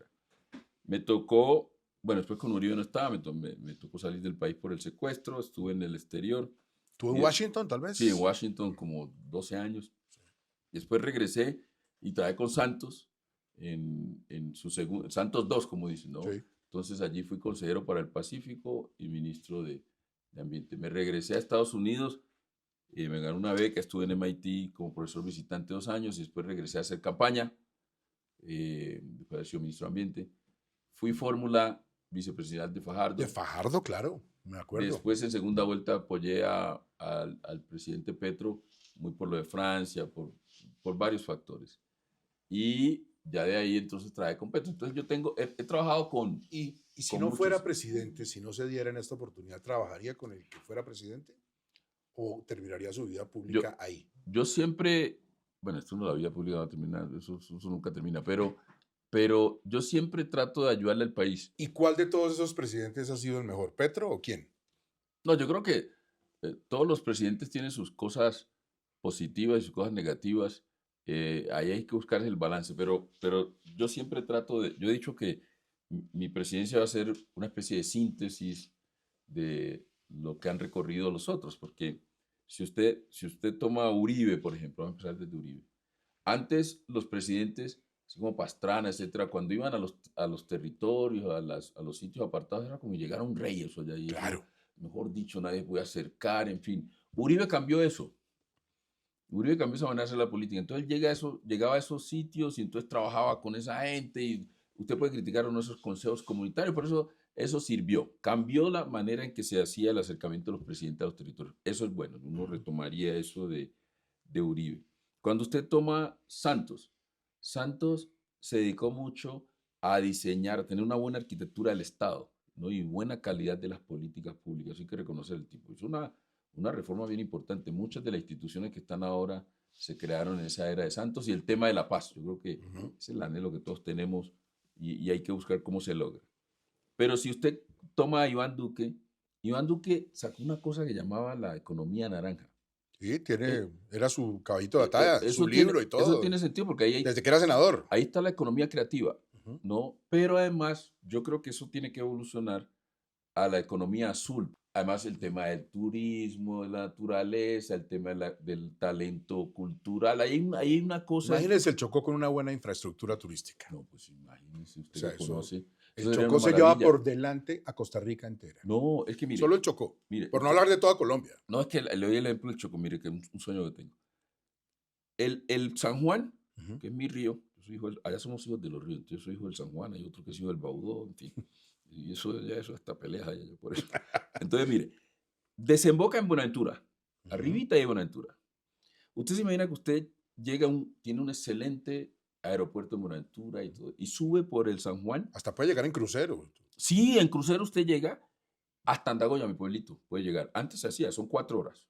Me tocó, bueno, después con Uribe no estaba, me tocó salir del país por el secuestro, estuve en el exterior. ¿Tú en Y- Washington, tal vez? Sí, en Washington como 12 años. Después regresé y trabajé con Santos en su segundo, Santos 2, como dicen, ¿no? Sí. Entonces allí fui consejero para el Pacífico y ministro de Ambiente. Me regresé a Estados Unidos y me gané una beca, estuve en MIT como profesor visitante 2 años y después regresé a hacer campaña. Después de sido ministro de Ambiente. Fui fórmula vicepresidente de De Fajardo. Fajardo, claro, me acuerdo. Después, en segunda vuelta, apoyé al presidente Petro, muy por lo de Francia, por varios factores. Y ya de ahí entonces traje con Petro. Entonces yo he trabajado Y si con no fuera muchos. presidente, si no se diera en esta oportunidad, ¿trabajaría con el que fuera presidente? ¿O terminaría su vida Yo, pública ahí? yo siempre, bueno, esto no, la vida pública va a terminar, eso nunca termina, pero yo siempre trato de ayudarle al país. ¿Y cuál de todos esos presidentes ha sido el mejor? ¿Petro o quién? No, yo creo que todos los presidentes tienen sus cosas positivas y sus cosas negativas. Ahí hay que buscar el balance, pero yo siempre yo he dicho que mi presidencia va a ser una especie de síntesis de lo que han recorrido los otros, porque si usted toma a Uribe, por ejemplo, vamos a empezar desde Uribe. Antes los presidentes, así como Pastrana, etcétera, cuando iban a los territorios, a los sitios apartados, era como llegar a un rey, eso allá, y eso, Claro. mejor dicho, nadie se puede acercar, en fin. Uribe cambió eso. Uribe cambió esa manera de hacer la política. Entonces llegaba a esos sitios y entonces trabajaba con esa gente y usted puede criticar uno de esos consejos comunitarios, pero eso sirvió. Cambió la manera en que se hacía el acercamiento de los presidentes a los territorios. Eso es bueno. Uno retomaría eso de Uribe. Cuando usted toma Santos se dedicó mucho a diseñar, a tener una buena arquitectura del Estado, ¿no? Y buena calidad de las políticas públicas. Hay que reconocer el tipo. Es una reforma bien importante. Muchas de las instituciones que están ahora se crearon en esa era de Santos y el tema de la paz. Yo creo que es el anhelo que todos tenemos y hay que buscar cómo se logra. Pero si usted toma a Iván Duque sacó una cosa que llamaba la economía naranja. Sí, Eh, era su caballito de batalla, su libro y eso todo, tiene sentido porque desde que era senador. ahí está la economía creativa, Ujú. ¿no? Pero además yo creo que eso tiene que evolucionar a la economía azul. Además, el tema del turismo, de la naturaleza, el tema del talento cultural. Hay una cosa. Imagínense el Chocó con una buena infraestructura turística. No, pues imagínese O usted sea, que conoce. el Eso sería Chocó una se lleva maravilla. por delante a Costa Rica entera. No, es que mire, Solo el Chocó. mire, Por no hablar de toda Colombia. no es que le doy el ejemplo del Chocó, mire, que es un sueño que tengo. El San Juan, Ujú. que es mi río, yo soy allá somos hijos de los ríos, entonces yo soy hijo del San Juan, hay otro que es hijo del Baudó, en fin. Y eso hasta peleas allá, yo por eso. Entonces, mire, desemboca en Buenaventura, Ujú. arribita de Buenaventura. Usted se imagina que usted tiene un excelente aeropuerto en Buenaventura y todo, y sube por el San Juan. Hasta puede llegar en crucero. Sí, en crucero usted llega hasta Andagoya, mi pueblito, puede llegar. Antes se hacía, son 4 horas.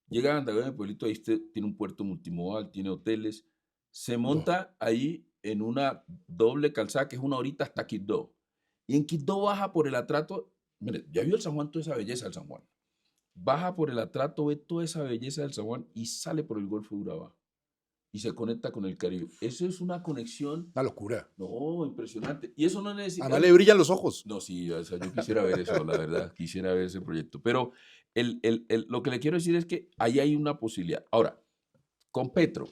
Llega a Andagoya, mi pueblito, ahí usted tiene un puerto multimodal, tiene hoteles. Se monta ahí en una doble calzada que es 1 horita hasta Quibdó. Y en Quibdó baja por el atrato. Mire, ya vio el San Juan, toda esa belleza del San Juan. Baja por el atrato, ve toda esa belleza del San Juan y sale por el Golfo de Urabá. Y se conecta con el Caribe. Eso es una conexión, Una locura. no, impresionante. Y eso no necesita. Además le brillan los ojos. No, sí, o sea, yo quisiera ver eso, la verdad, quisiera ver ese proyecto. Pero lo que le quiero decir es que ahí hay una posibilidad. Ahora, con Petro,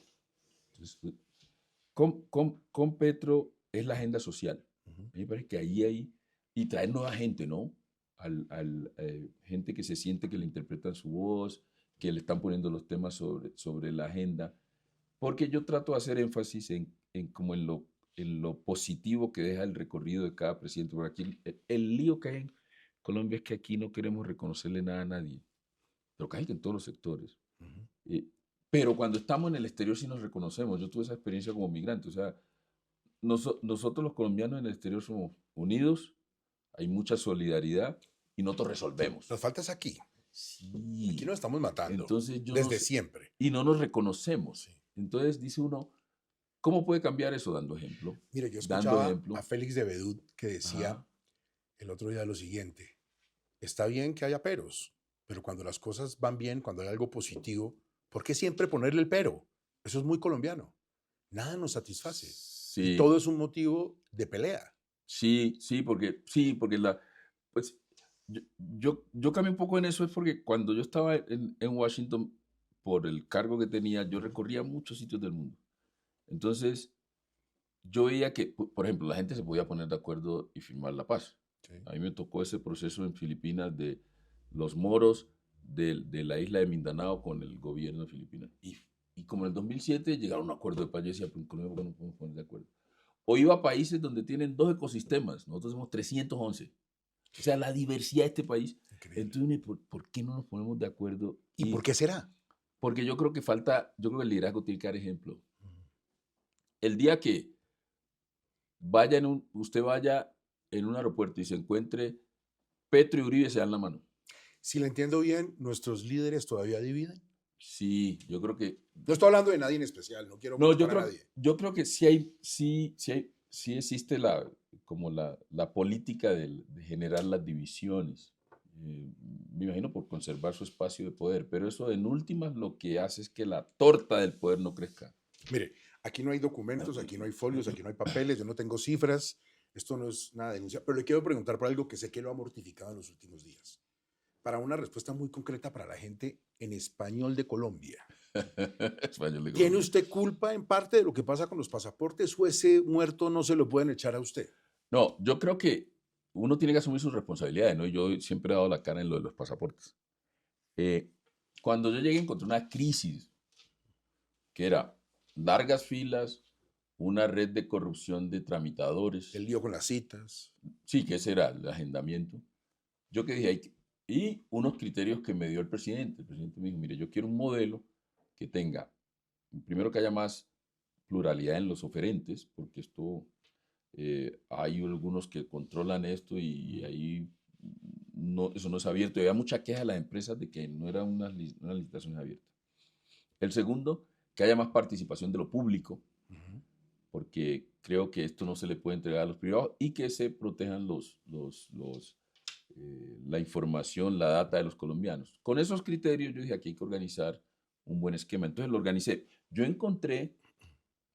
con Petro es la agenda social. Ujú. A mí me parece que ahí hay, y traer nueva gente, ¿no? Gente que se siente que le interpretan su voz, que le están poniendo los temas sobre la agenda. Porque yo trato de hacer énfasis como en lo positivo que deja el recorrido de cada presidente. Porque aquí el lío que hay en Colombia es que aquí no queremos reconocerle nada a nadie. Pero que hay en todos los sectores. Ujú. Pero cuando estamos en el exterior sí nos reconocemos. Yo tuve esa experiencia como migrante. O sea, nosotros los colombianos en el exterior somos unidos, hay mucha solidaridad y nosotros resolvemos. Nos falta es aquí. Sí. Aquí nos estamos matando. Entonces yo desde siempre. Y no nos reconocemos. Sí. Entonces dice uno, ¿cómo puede cambiar eso? Dando ejemplo. Mire, yo Dando escuchaba ejemplo. a Félix de Bedut que decía Ajá. el otro día lo siguiente: está bien que haya peros, pero cuando las cosas van bien, cuando hay algo positivo, ¿por qué siempre ponerle el pero? Eso es muy colombiano. Nada nos satisface. Y Sí, todo es un motivo de pelea. sí, porque pues yo cambié un poco en eso, es porque cuando yo estaba en Washington, por el cargo que tenía, yo recorría muchos sitios del mundo. Entonces, yo veía que, por ejemplo, la gente se podía poner de acuerdo y firmar la paz. Sí. A mí me tocó ese proceso en Filipinas de los moros de la isla de Mindanao con el gobierno de Filipinas. Y como en el 2007 llegaron a un acuerdo de paz, yo decía, ¿por qué no podemos poner de acuerdo? O iba a países donde tienen 2 ecosistemas, nosotros somos 311. O sea, la diversidad de este país. Increíble. Entonces, ¿por qué no nos ponemos de acuerdo? ¿Y por qué será? Porque yo creo que el liderazgo tiene que dar ejemplo. Ujú. El día que usted vaya en un aeropuerto y se encuentre Petro y Uribe, se dan la mano. Si le entiendo bien, nuestros líderes todavía dividen. Sí, yo creo que. No estoy hablando de nadie en especial, no quiero No, molestar a nadie. yo creo que sí existe como la política de generar las divisiones. Me imagino por conservar su espacio de poder, pero eso en últimas lo que hace es que la torta del poder no crezca. Mire, aquí no hay documentos, aquí no hay folios, aquí no hay papeles, yo no tengo cifras, esto no es nada de denuncia, pero le quiero preguntar por algo que sé que lo ha mortificado en los últimos días. Para una respuesta muy concreta para la gente en español de Colombia. Español de ¿Tiene Colombia. usted culpa en parte de lo que pasa con los pasaportes o ese muerto no se lo pueden echar a usted? No, yo creo que uno tiene que asumir sus responsabilidades, ¿no? Yo siempre he dado la cara en lo de los pasaportes. Cuando yo llegué encontré una crisis que era largas filas, una red de corrupción de tramitadores. El lío con las citas. Sí, que ese era el agendamiento. Yo que dije, y unos criterios que me dio el presidente. El presidente me dijo, mire, yo quiero un modelo que tenga, primero que haya más pluralidad en los oferentes, porque hay algunos que controlan esto y ahí eso no es abierto. Y había mucha queja de las empresas de que no eran unas licitaciones abiertas. El segundo, que haya más participación de lo público, porque creo que esto no se le puede entregar a los privados y que se protejan la información, la data de los colombianos. Con esos criterios yo dije, aquí hay que organizar un buen esquema. Entonces lo organicé. Yo encontré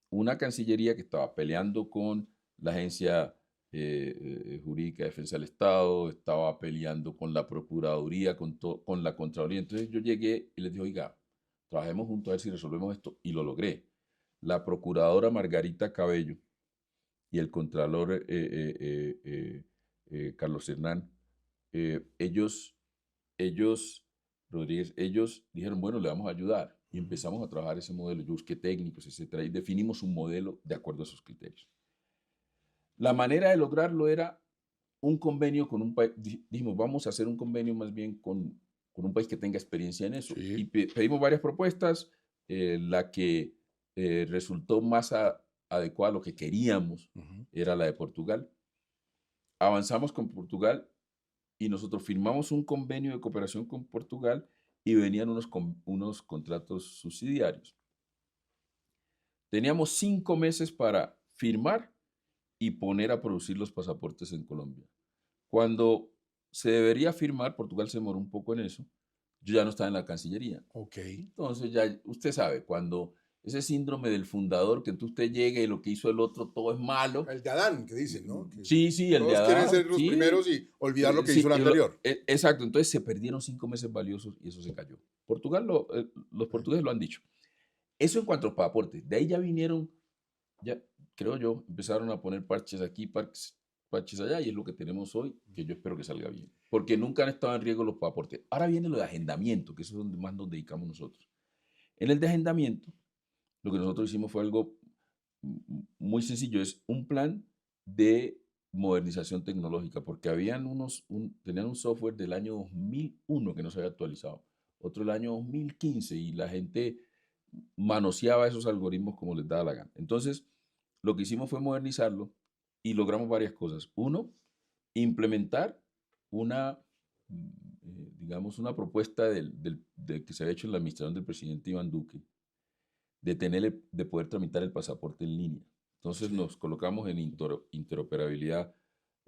una Cancillería que estaba peleando con la Agencia Jurídica de Defensa del Estado, estaba peleando con la Procuraduría, con la Contraloría. Entonces yo llegué y les dije, oiga, trabajemos juntos a ver si resolvemos esto. Y lo logré. La Procuradora Margarita Cabello y el Contralor Carlos Hernán, ellos, Rodríguez, ellos dijeron, bueno, le vamos a ayudar. Y empezamos a trabajar ese modelo. Yo busqué técnicos, etcétera, y definimos un modelo de acuerdo a esos criterios. La manera de lograrlo era un convenio con un país. Dijimos, vamos a hacer un convenio más bien con un país que tenga experiencia en eso. Sí. Y pedimos varias propuestas. La que resultó más adecuada a lo que queríamos era la de Portugal. Avanzamos con Portugal y nosotros firmamos un convenio de cooperación con Portugal y venían unos contratos subsidiarios. Teníamos 5 meses para firmar y poner a producir los pasaportes en Colombia. Cuando se debería firmar, Portugal se demoró un poco en eso, yo ya no estaba en la Cancillería. Ok. Entonces ya usted sabe, cuando ese síndrome del fundador, que entonces usted llega y lo que hizo el otro todo es malo. El de Adán, que dicen, ¿no? Que Sí, el de todos quieren Adán. ser los Sí. primeros y olvidar lo que Sí, hizo el anterior. exacto, entonces se perdieron 5 meses valiosos y eso se cayó. Portugal, los portugueses lo han dicho. Eso en cuanto a pasaportes. De ahí ya vinieron, ya creo yo, empezaron a poner parches aquí, parches allá, y es lo que tenemos hoy, que yo espero que salga bien. Porque nunca han estado en riesgo los pasaportes. Ahora viene lo de agendamiento, que eso es donde más nos dedicamos nosotros. En el de agendamiento, lo que nosotros hicimos fue algo muy sencillo, es un plan de modernización tecnológica, porque tenían un software del año 2001 que no se había actualizado, otro del año 2015, y la gente manoseaba esos algoritmos como les daba la gana. Entonces, lo que hicimos fue modernizarlo y logramos varias cosas. Uno, implementar digamos, una propuesta que se había hecho en la administración del presidente Iván Duque, de poder tramitar el pasaporte en línea. Entonces nos colocamos en interoperabilidad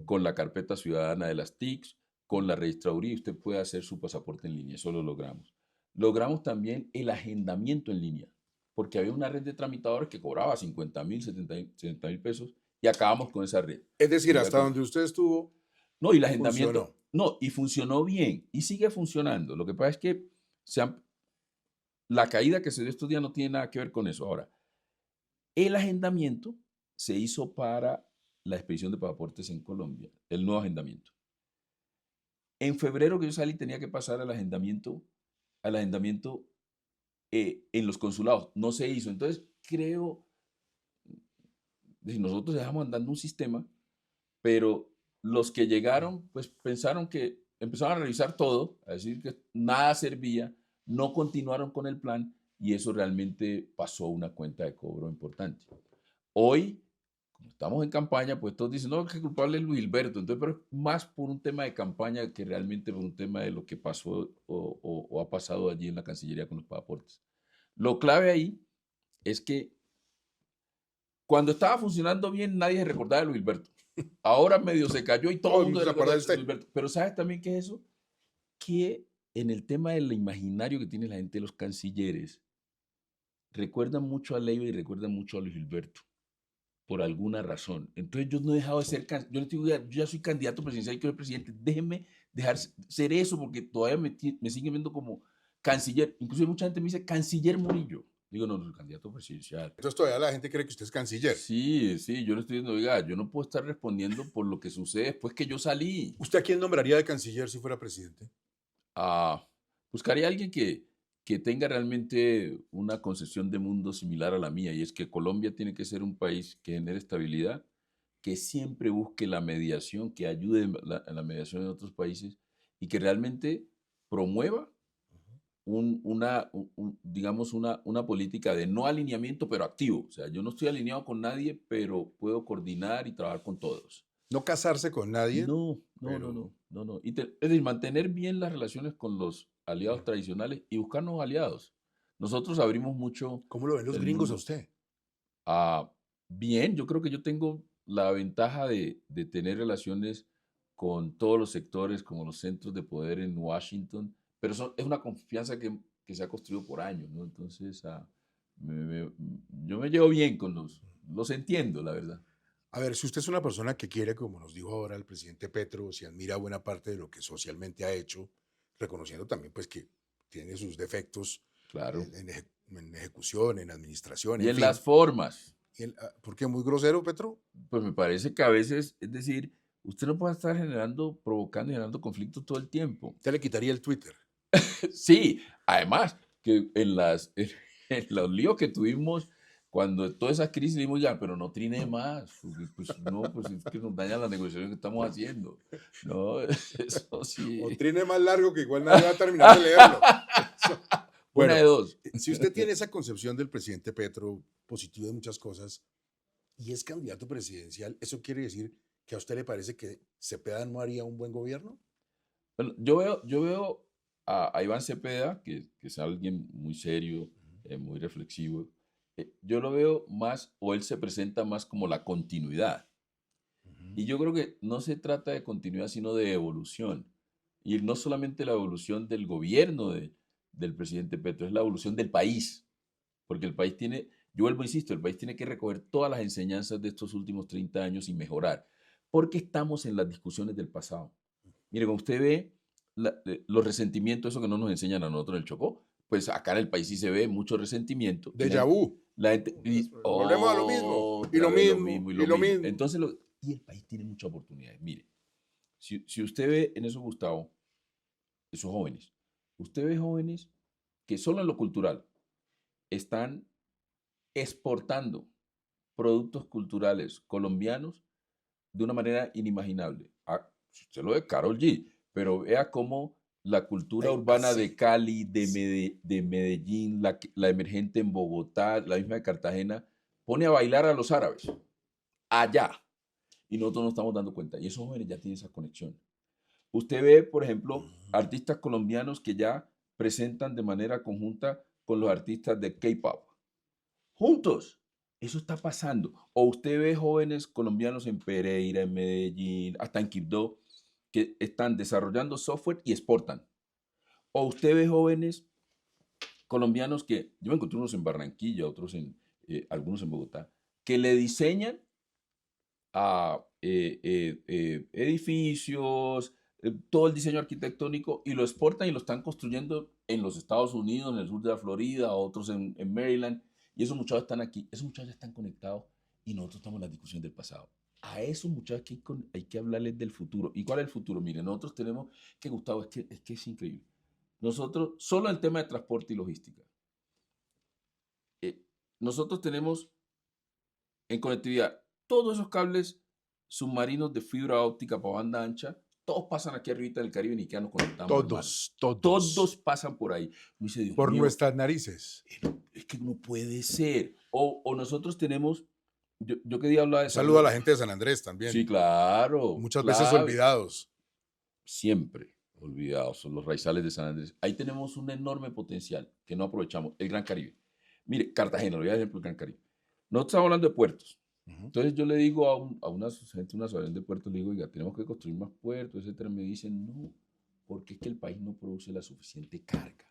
con la carpeta ciudadana de las TICs, con la registraduría, y usted puede hacer su pasaporte en línea. Eso lo logramos. Logramos también el agendamiento en línea, porque había una red de tramitadores que cobraba 50.000, 70.000 pesos, y acabamos con esa red. Es decir, hasta donde usted estuvo, no, y el agendamiento, funcionó. no, y funcionó bien, y sigue funcionando. Lo que pasa es que la caída que se dio estos días no tiene nada que ver con eso. Ahora, el agendamiento se hizo para la expedición de pasaportes en Colombia, el nuevo agendamiento. En febrero que yo salí tenía que pasar al agendamiento en los consulados. No se hizo. Entonces, creo, nosotros dejamos andando un sistema, pero los que llegaron, pues pensaron que empezaron a revisar todo, a decir que nada servía, no continuaron con el plan y eso realmente pasó una cuenta de cobro importante. Hoy, como estamos en campaña, pues todos dicen, no, que culpable es Luis Gilberto. Entonces, pero es más por un tema de campaña que realmente por un tema de lo que pasó o ha pasado allí en la Cancillería con los pasaportes. Lo clave ahí es que cuando estaba funcionando bien, nadie se recordaba de Luis Gilberto. Ahora medio se cayó y todo Todo el el mundo mundo se se recuerda acuerda de de Luis usted. Gilberto. Pero ¿sabes también qué es eso? Que en el tema del imaginario que tiene la gente de los cancilleres, recuerdan mucho a Leiva y recuerdan mucho a Luis Gilberto, por alguna razón. Entonces yo no he dejado de ser, yo les digo, yo ya soy candidato presidencial y quiero ser presidente, déjenme dejar ser eso porque todavía me siguen viendo como canciller. Incluso mucha gente me dice, canciller Murillo. Digo, no, no soy candidato presidencial. Entonces todavía la gente cree que usted es canciller. Sí, sí, yo le estoy diciendo, oiga, yo no puedo estar respondiendo por lo que sucede después que yo salí. ¿Usted a quién nombraría de canciller si fuera presidente? Ah, buscaría a alguien que tenga realmente una concepción de mundo similar a la mía, y es que Colombia tiene que ser un país que genere estabilidad, que siempre busque la mediación, que ayude en la mediación en otros países y que realmente promueva digamos, una política de no alineamiento, pero activo. O sea, yo no estoy alineado con nadie, pero puedo coordinar y trabajar con todos. No casarse con nadie, No, no, no, pero no, no, no. Es decir, mantener bien las relaciones con los aliados tradicionales y buscar nuevos aliados. Nosotros abrimos mucho ¿cómo lo ven los el gringos a mundo. usted? Bien, yo creo que yo tengo la ventaja de tener relaciones con todos los sectores, como los centros de poder en Washington, pero es una confianza que se ha construido por años, ¿no? Entonces, yo me llevo bien con los entiendo, la verdad. A ver, si usted es una persona que quiere, como nos dijo ahora el presidente Petro, si admira buena parte de lo que socialmente ha hecho, reconociendo también pues que tiene sus defectos Claro. en ejecución, en administración, Y en en fin. las formas, ¿Por qué muy grosero, Petro? pues me parece que a veces, es decir, usted no puede estar provocando y generando conflictos todo el tiempo. Usted le quitaría el Twitter. Sí, además, que en los líos que tuvimos cuando todas esas crisis, dijimos ya, pero no trine más, porque pues no, pues es que nos daña la negociación que estamos haciendo. No, eso O sí. trine más largo que igual nadie va a terminar de leerlo. Una Bueno, de dos. si usted tiene esa concepción del presidente Petro, positivo de muchas cosas, y es candidato presidencial, ¿eso quiere decir que a usted le parece que Cepeda no haría un buen gobierno? Bueno, yo veo a Iván Cepeda, que es alguien muy serio, muy reflexivo. Yo lo veo más, o él se presenta más como la continuidad. Y yo creo que no se trata de continuidad, sino de evolución. Y no solamente la evolución del gobierno del presidente Petro, es la evolución del país. Porque el país tiene, yo vuelvo, insisto, el país tiene que recoger todas las enseñanzas de estos últimos 30 años y mejorar. Porque estamos en las discusiones del pasado. Mire, cuando usted ve los resentimientos, eso que no nos enseñan a nosotros en el Chocó, pues acá en el país sí se ve mucho resentimiento. Déjà vu. Volvemos a lo mismo. Y Otra lo vez lo mismo. mismo y Y lo lo mismo. mismo. Entonces, y el país tiene muchas oportunidades. Mire, si usted ve en eso, Gustavo, esos jóvenes, usted ve jóvenes que solo en lo cultural están exportando productos culturales colombianos de una manera inimaginable. Si usted lo ve, Karol G, pero vea cómo la cultura urbana de Sí. Cali, de Medellín, la emergente en Bogotá, la misma de Cartagena, pone a bailar a los árabes allá. Y nosotros nos estamos dando cuenta. Y esos jóvenes ya tienen esa conexión. Usted ve, por ejemplo, artistas colombianos que ya presentan de manera conjunta con los artistas de K-pop. Juntos. Eso está pasando. O usted ve jóvenes colombianos en Pereira, en Medellín, hasta en Quibdó, que están desarrollando software y exportan. O usted ve jóvenes colombianos que, yo me encontré unos en Barranquilla, algunos en Bogotá, que le diseñan a edificios, todo el diseño arquitectónico y lo exportan y lo están construyendo en los Estados Unidos, en el sur de la Florida, otros en Maryland. Y esos muchachos están aquí, esos muchachos están conectados y nosotros estamos en la discusión del pasado. A esos muchachos hay que hablarles del futuro. ¿Y cuál es el futuro? Miren, nosotros tenemos que, Gustavo, es que es increíble. Nosotros, solo el tema de transporte y logística. Nosotros tenemos en conectividad todos esos cables submarinos de fibra óptica para banda ancha, todos pasan aquí arriba del Caribe, ni que nos conectamos, hermano. Todos pasan por ahí. Me dice, Dios por mío, nuestras narices. es que no puede ser. O nosotros tenemos, yo quería hablar de... Un saludo a la gente de San Andrés también. Sí, claro. Muchas veces olvidados. Siempre olvidados, son los raizales de San Andrés. Ahí tenemos un enorme potencial que no aprovechamos, el Gran Caribe. Mire, Cartagena, lo voy a dar ejemplo del Gran Caribe. Nosotros estamos hablando de puertos. Entonces yo le digo a una gente, una asociación de puertos, le digo, oiga, tenemos que construir más puertos, etcétera. Me dicen, no, porque es que el país no produce la suficiente carga.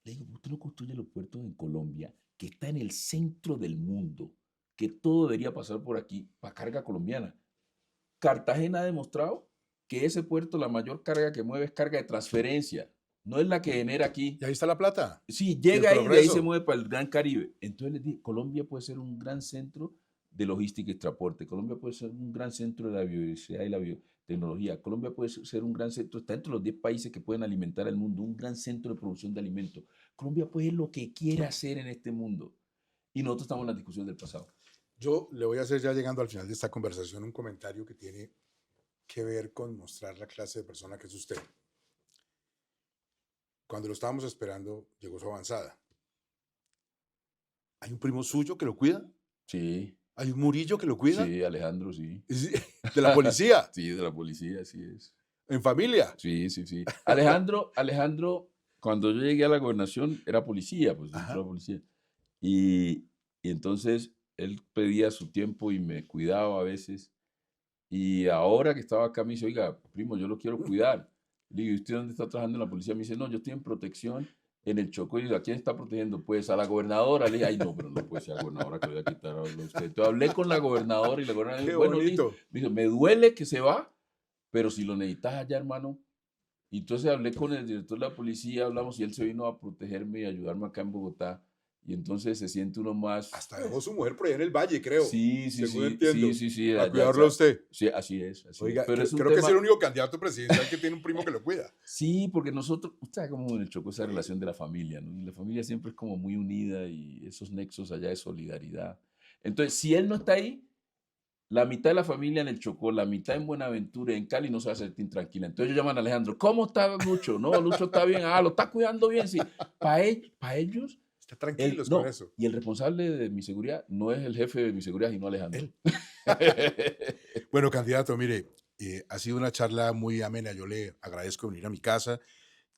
Le digo, usted no construye los puertos en Colombia, que está en el centro del mundo, que todo debería pasar por aquí para carga colombiana. Cartagena ha demostrado que ese puerto, la mayor carga que mueve es carga de transferencia, no es la que genera aquí. Y ahí está la plata. Sí, llega ahí y de ahí se mueve para el Gran Caribe. Entonces les dije, Colombia puede ser un gran centro de logística y transporte. Colombia puede ser un gran centro de la biodiversidad y la biotecnología. Colombia puede ser un gran centro, está entre los 10 países que pueden alimentar al mundo, un gran centro de producción de alimentos. Colombia puede ser lo que quiera hacer en este mundo. Y nosotros estamos en la discusión del pasado. Yo le voy a hacer, ya llegando al final de esta conversación, un comentario que tiene que ver con mostrar la clase de persona que es usted. Cuando lo estábamos esperando, llegó su avanzada. ¿Hay un primo suyo que lo cuida? Sí. ¿Hay un Murillo que lo cuida? Sí, Alejandro, sí. ¿De la policía? Sí, de la policía, así es. ¿En familia? Sí, sí, sí. Alejandro, cuando yo llegué a la gobernación, era policía, pues entró a la policía. Y entonces él pedía su tiempo y me cuidaba a veces. Y ahora que estaba acá me dice, oiga, primo, yo lo quiero cuidar. Le digo, ¿y usted dónde está trabajando en la policía? Me dice, no, yo estoy en protección en el Chocó. Y digo, ¿a quién está protegiendo? Pues a la gobernadora. Le dije, ay, no, pero no puede ser la gobernadora que voy a quitar a usted. Entonces hablé con la gobernadora y la gobernadora Qué dijo, bueno, bonito. me dijo, me duele que se va, pero si lo necesitas allá, hermano. Y entonces hablé con el director de la policía, hablamos y él se vino a protegerme y ayudarme acá en Bogotá. Y entonces se siente uno más... Hasta dejó su mujer por allá en el valle, creo. Sí, sí, según sí. entiendo. Sí, a cuidarlo a usted. Sí, así es. Oiga, pero es creo que es el único candidato presidencial que tiene un primo que lo cuida. Sí, porque nosotros, usted sabe cómo en el Chocó esa relación de la familia, ¿no? Y la familia siempre es como muy unida y esos nexos allá de solidaridad. Entonces, si él no está ahí, la mitad de la familia en el Chocó, la mitad en Buenaventura, en Cali, no se va a sentir tranquila. Entonces ellos llaman a Alejandro, ¿cómo está Lucho? No, Lucho está bien, lo está cuidando bien, sí. Para ellos... Está tranquilos no, con eso. Y el responsable de mi seguridad no es el jefe de mi seguridad, sino Alejandro. Él. Bueno, candidato, mire, ha sido una charla muy amena. Yo le agradezco venir a mi casa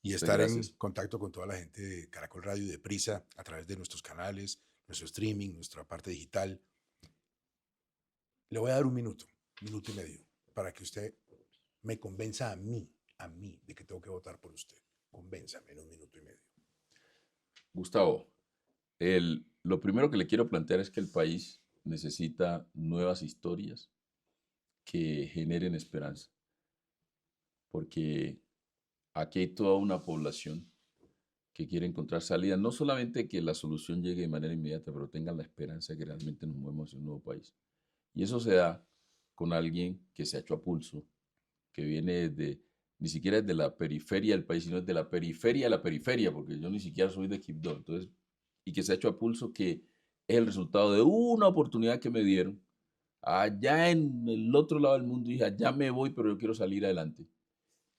y estar en contacto con toda la gente de Caracol Radio y de Prisa a través de nuestros canales, nuestro streaming, nuestra parte digital. Le voy a dar un minuto y medio, para que usted me convenza a mí, de que tengo que votar por usted. Convénzame en un minuto y medio. Gustavo, lo primero que le quiero plantear es que el país necesita nuevas historias que generen esperanza, porque aquí hay toda una población que quiere encontrar salida, no solamente que la solución llegue de manera inmediata, pero tengan la esperanza de que realmente nos movemos hacia un nuevo país. Y eso se da con alguien que se ha hecho a pulso, que viene ni siquiera desde la periferia del país, sino desde la periferia de la periferia, porque yo ni siquiera soy de Quibdó, entonces, y que se ha hecho a pulso, que es el resultado de una oportunidad que me dieron allá en el otro lado del mundo. Y dije, allá me voy, pero yo quiero salir adelante.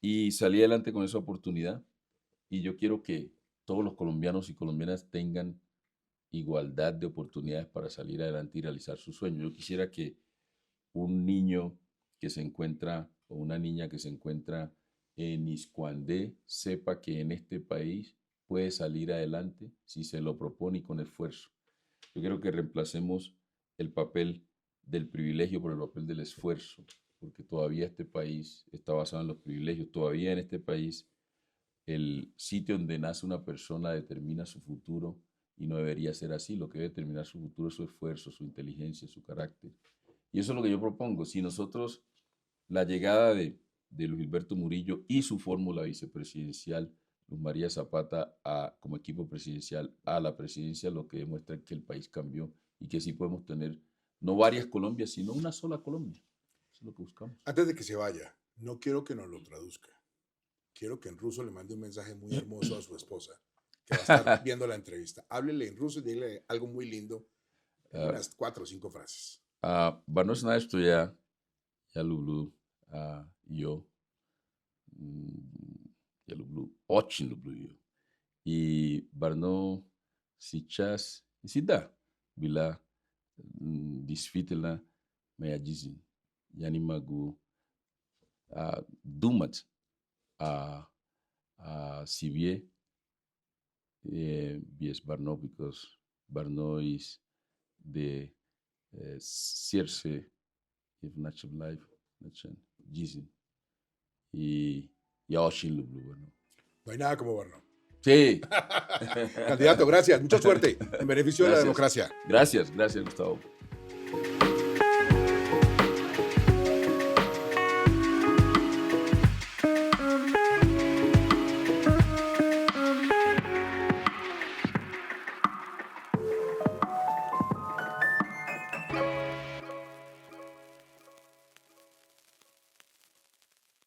Y salí adelante con esa oportunidad. Y yo quiero que todos los colombianos y colombianas tengan igualdad de oportunidades para salir adelante y realizar sus sueños. Yo quisiera que un niño que se encuentra o una niña que se encuentra en Iscuandé sepa que en este país puede salir adelante si se lo propone y con esfuerzo. Yo quiero que reemplacemos el papel del privilegio por el papel del esfuerzo, porque todavía este país está basado en los privilegios. Todavía en este país el sitio donde nace una persona determina su futuro y no debería ser así. Lo que debe determinar su futuro es su esfuerzo, su inteligencia, su carácter. Y eso es lo que yo propongo. Si nosotros, la llegada de Luis Gilberto Murillo y su fórmula vicepresidencial, Luz María Zapata, como equipo presidencial a la presidencia, lo que demuestra es que el país cambió y que sí podemos tener No varias Colombias, sino una sola Colombia. Eso es lo que buscamos. Antes de que se vaya, no quiero que nos lo traduzca. Quiero que en ruso le mande un mensaje muy hermoso a su esposa, que va a estar viendo la entrevista. Háblele en ruso y dile algo muy lindo, en unas 4 o 5 frases. Barno знает, что я люблю ее. Я очень люблю ее. И Барно сейчас и всегда была действительно моя жизнь. Я не могу думать о себе без Барно, because Барно is the сердце в нашем life, нашей жизни. Y я очень люблю Барно. No hay nada como Barno. Sí. Candidato, gracias. Mucha suerte en beneficio de la democracia. Gracias, Gustavo.